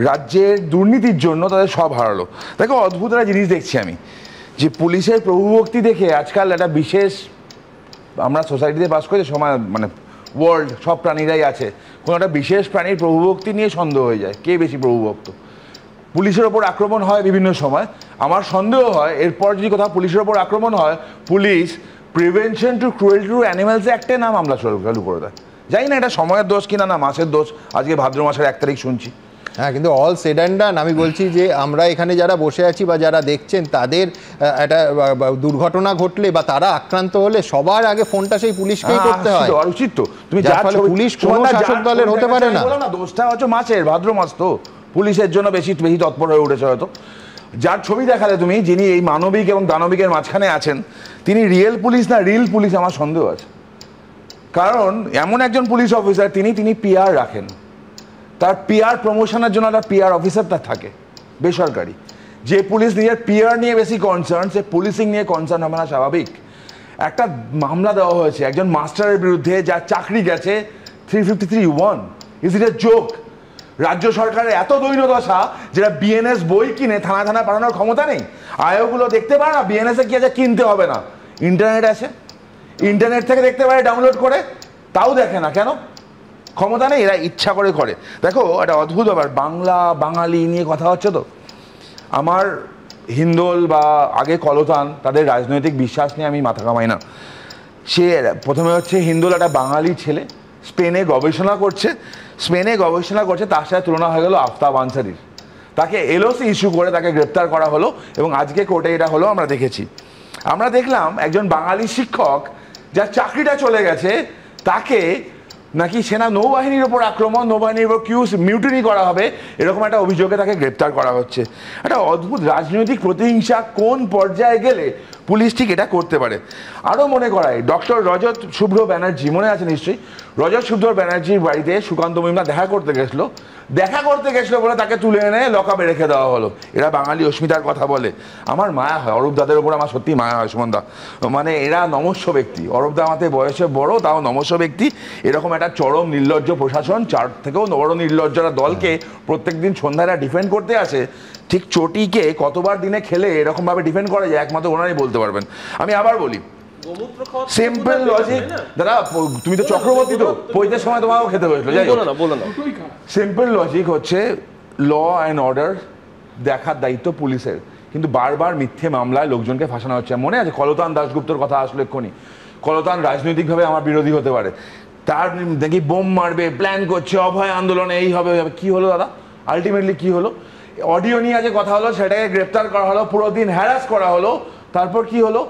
রাজ্যের দুর্নীতির জন্য তাদের সব হারালো। দেখো, অদ্ভুত একটা জিনিস দেখছি আমি, যে পুলিশের প্রভুভক্তি দেখে আজকাল একটা বিশেষ, আমরা সোসাইটিতে বাস করি, সময় মানে ওয়ার্ল্ড সব প্রাণীরাই আছে, কোনো একটা বিশেষ প্রাণীর প্রভুভক্তি নিয়ে সন্দেহ হয়ে যায় কে বেশি প্রভুভক্ত। পুলিশের ওপর আক্রমণ হয় বিভিন্ন সময়, আমার সন্দেহ হয় এরপর যদি কোথাও পুলিশের ওপর আক্রমণ হয়, police prevention to cruelty to animals অ্যাক্টে নাম মামলা চালু করে দেয়। জানি না এটা সময়ের দোষ কিনা না মাসের দোষ, আজকে ভাদ্র মাসের 1 তারিখ শুনছি। হ্যাঁ, কিন্তু অল সেড অ্যান্ড ডান আমি বলছি যে আমরা এখানে যারা বসে আছি বা যারা দেখছেন তাদের একটা দুর্ঘটনা ঘটলে বা তারা আক্রান্ত হলে সবার আগে ফোনটা সেই পুলিশকেই করতে হয়। আর উচিত তো, তুমি পুলিশ কোনো শাসক দলের হতে পারে না। দোষটা হচ্ছে মাছের, ভাদ্র মাস তো পুলিশের জন্য বেশি বেশি তৎপর হয়ে উঠেছে হয়তো। যার ছবি দেখালে তুমি, যিনি এই মানবিক এবং দানবিকের মাঝখানে আছেন, তিনি রিয়েল পুলিশ না রিল পুলিশ আমার সন্দেহ আছে। কারণ এমন একজন পুলিশ অফিসার তিনি পিআর রাখেন, তার পিআর প্রমোশনের জন্য একটা পিআর অফিসার তার থাকে বেসরকারি। যে পুলিশ নিজের পিআর নিয়ে বেশি কনসার্ন, সে পুলিশিং নিয়ে কনসার্ন হবে না, স্বাভাবিক। একটা মামলা দেওয়া হয়েছে একজন মাস্টারের বিরুদ্ধে যার চাকরি গেছে 353(1). Is it a joke? রাজ্য সরকারের এত দৈন্যদশা যেটা বিএনএস বই কিনে থানা থানা পাঠানোর ক্ষমতা নেই। আয়োগুলো দেখতে পারে না বিএনএসে কি আছে, কিনতে হবে না, ইন্টারনেট আছে, ইন্টারনেট থেকে দেখতে পারে ডাউনলোড করে, তাও দেখে না কেন? ক্ষমতা নেই, এরা ইচ্ছা করে করে। দেখো, একটা অদ্ভুত ব্যাপার, বাংলা বাঙালি নিয়ে কথা হচ্ছে তো। আমার হিন্দোল বা আগে কলতান, তাদের রাজনৈতিক বিশ্বাস নিয়ে আমি মাথা কামাই না। সে প্রথমে হচ্ছে হিন্দোল একটা বাঙালি ছেলে, স্পেনে গবেষণা করছে, তার সাথে তুলনা হয়ে গেল আফতাব আনসারির। তাকে এলওসি ইস্যু করে তাকে গ্রেপ্তার করা হলো এবং আজকে কোর্টে এটা হলো আমরা দেখেছি। আমরা দেখলাম একজন বাঙালি শিক্ষক যার চাকরিটা চলে গেছে, তাকে নাকি সেনা নৌবাহিনীর ওপর আক্রমণ, নৌবাহিনীর উপর মিউটিনি করা হবে, এরকম একটা অভিযোগে তাকে গ্রেপ্তার করা হচ্ছে। একটা অদ্ভুত রাজনৈতিক প্রতিহিংসা কোন পর্যায়ে গেলে পুলিশ ঠিক এটা করতে পারে। আরও মনে করায়, ডক্টর রজত শুভ্র ব্যানার্জি, মনে আছে নিশ্চয়ই, রজত শুভ্র ব্যানার্জির বাড়িতে সুকান্ত মহিমা দেখা করতে গেছিলো বলে তাকে তুলে এনে লকআপে রেখে দেওয়া হলো। এরা বাঙালি অস্মিতার কথা বলে, আমার মায়া হয় অরূপ দাদের ওপর, আমার সত্যি মায়া হয় সুমনদা। মানে এরা নমস্য ব্যক্তি, অরূপ দা আমাদের বয়সে বড়, তাও নমস্য ব্যক্তি। এরকম একটা চরম নির্লজ্জ প্রশাসন, 4 থেকেও বড় নির্লজ্জরা দলকে প্রত্যেকদিন সন্ধ্যায় ডিফেন্ড করতে আসে। ঠিক চটিকে কতবার দিনে খেলে এরকমভাবে ডিফেন্ড করা যায় একমাত্র ওনারাই বলতে পারবেন। আমি আবার বলি, সিম্পল লজিক, দাদা তুমি তো চক্রবর্তী, তো পৈতের সময় তোমাকেও খেতে হয়েছিল, সিম্পল লজিক হচ্ছে ল অ্যান্ড অর্ডার দেখার দায়িত্ব পুলিশের, কিন্তু বারবার মিথ্যে মামলায় লোকজনকে ফাঁসানো হচ্ছে। মনে আছে কলতান দাশগুপ্তর কথা আসলো এক্ষুনি, কলতান রাজনৈতিকভাবে আমার বিরোধী হতে পারে, তার দেখি বোম মারবে প্ল্যান করছে, অভয় আন্দোলনে এই হবে, কি হলো দাদা? আলটিমেটলি কি হলো? অডিও নিয়ে যে কথা হলো সেটাকে গ্রেপ্তার করা হলো, পুরো দিন হ্যারাস করা হলো, তারপর কি হলো?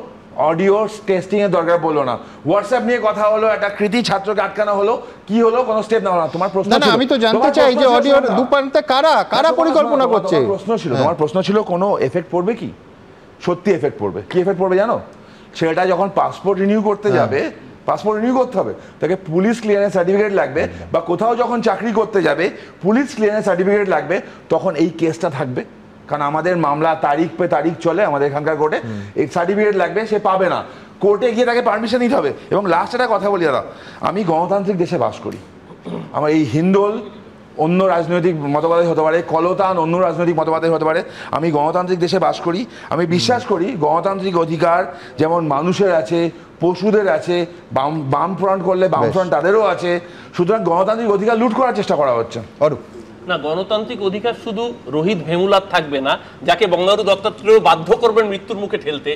অডিও টেস্টিং এর দরকার পড়লো না, হোয়াটসঅ্যাপ নিয়ে কথা হলো, একটা কৃতি ছাত্রকে আটকানো হলো, কি হলো? কোনো স্টেপ নেওয়া না। তোমার প্রশ্ন, না আমি তো জানতে চাই যে অডিওর দুপান্তে কারা পরিকল্পনা করছে? তোমার প্রশ্ন ছিল কোনো এফেক্ট পড়বে কি? সত্যি এফেক্ট পড়বে। কি এফেক্ট পড়বে জানো? ছেলেটা যখন পাসপোর্ট রিনিউ করতে যাবে, পাসপোর্ট রিনিউ করতে হবে, তাকে পুলিশ ক্লিয়ারেন্স সার্টিফিকেট লাগবে, বা কোথাও যখন চাকরি করতে যাবে পুলিশ ক্লিয়ারেন্স সার্টিফিকেট লাগবে, তখন এই কেসটা থাকবে। কারণ আমাদের মামলা তারিখ পে তারিখ চলে আমাদের এখানকার কোর্টে, এই সার্টিফিকেট লাগবে, সে পাবে না, কোর্টে গিয়ে তাকে পারমিশন নিতে হবে। এবং লাস্ট একটা কথা বলি দাদা, আমি গণতান্ত্রিক দেশে বাস করি, আমার এই হিন্দোল অন্য রাজনৈতিক মতবাদে হতে পারে, কলতান অন্য রাজনৈতিক মতবাদে হতে পারে, আমি গণতান্ত্রিক দেশে বাস করি। আমি বিশ্বাস করি গণতান্ত্রিক অধিকার যেমন মানুষের আছে, পশুদের আছে, বাম ফ্রন্ট করলে বাম ফ্রন্ট তাদেরও আছে, সুতরাং গণতান্ত্রিক অধিকার লুট করার চেষ্টা করা হচ্ছে। না, গণতান্ত্রিক অধিকার শুধু রোহিত ভেমুলার থাকবে না, যাকে বঙ্গারু দত্তাত্রেয় বাধ্য করবেন মৃত্যুর মুখে ঠেলতে।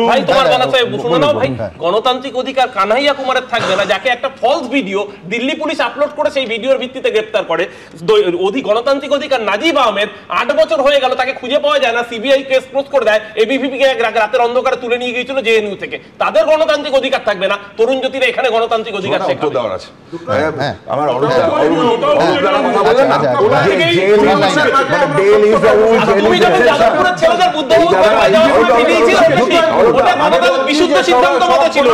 ভাই তোমার কথা শুনে নাও ভাই, গণতান্ত্রিক অধিকার কানাইয়া কুমারের থাকবে না, যাকে একটা false video Delhi police upload করে সেই ভিডিওর ভিত্তিতে গ্রেপ্তার করে। গণতান্ত্রিক অধিকার নাজিব আহমেদ 8 বছর হয়ে গেল, তাকে খুঁজে পাওয়া যায় না, সিবিআই কেস ক্লোজ করে দেয়, এবিভিপি কে রাতের অন্ধকারে তুলে নিয়ে গিয়েছিল জেএনইউ থেকে, তাদের গণতান্ত্রিক অধিকার থাকবে না। তরুণ জ্যোতিরা এখানে গণতান্ত্রিক অধিকার শেখাবে। আমার বিশুদ্ধ সিদ্ধান্ত মত ছিল,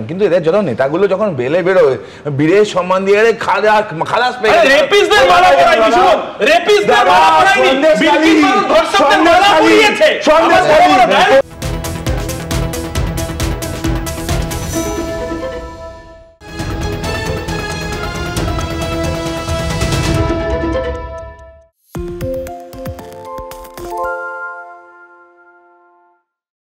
কিন্তু এদের যখন নেতাগুলো যখন বেলে বেরোয় বীরের সম্মান দিয়ে খালাস পেয়ে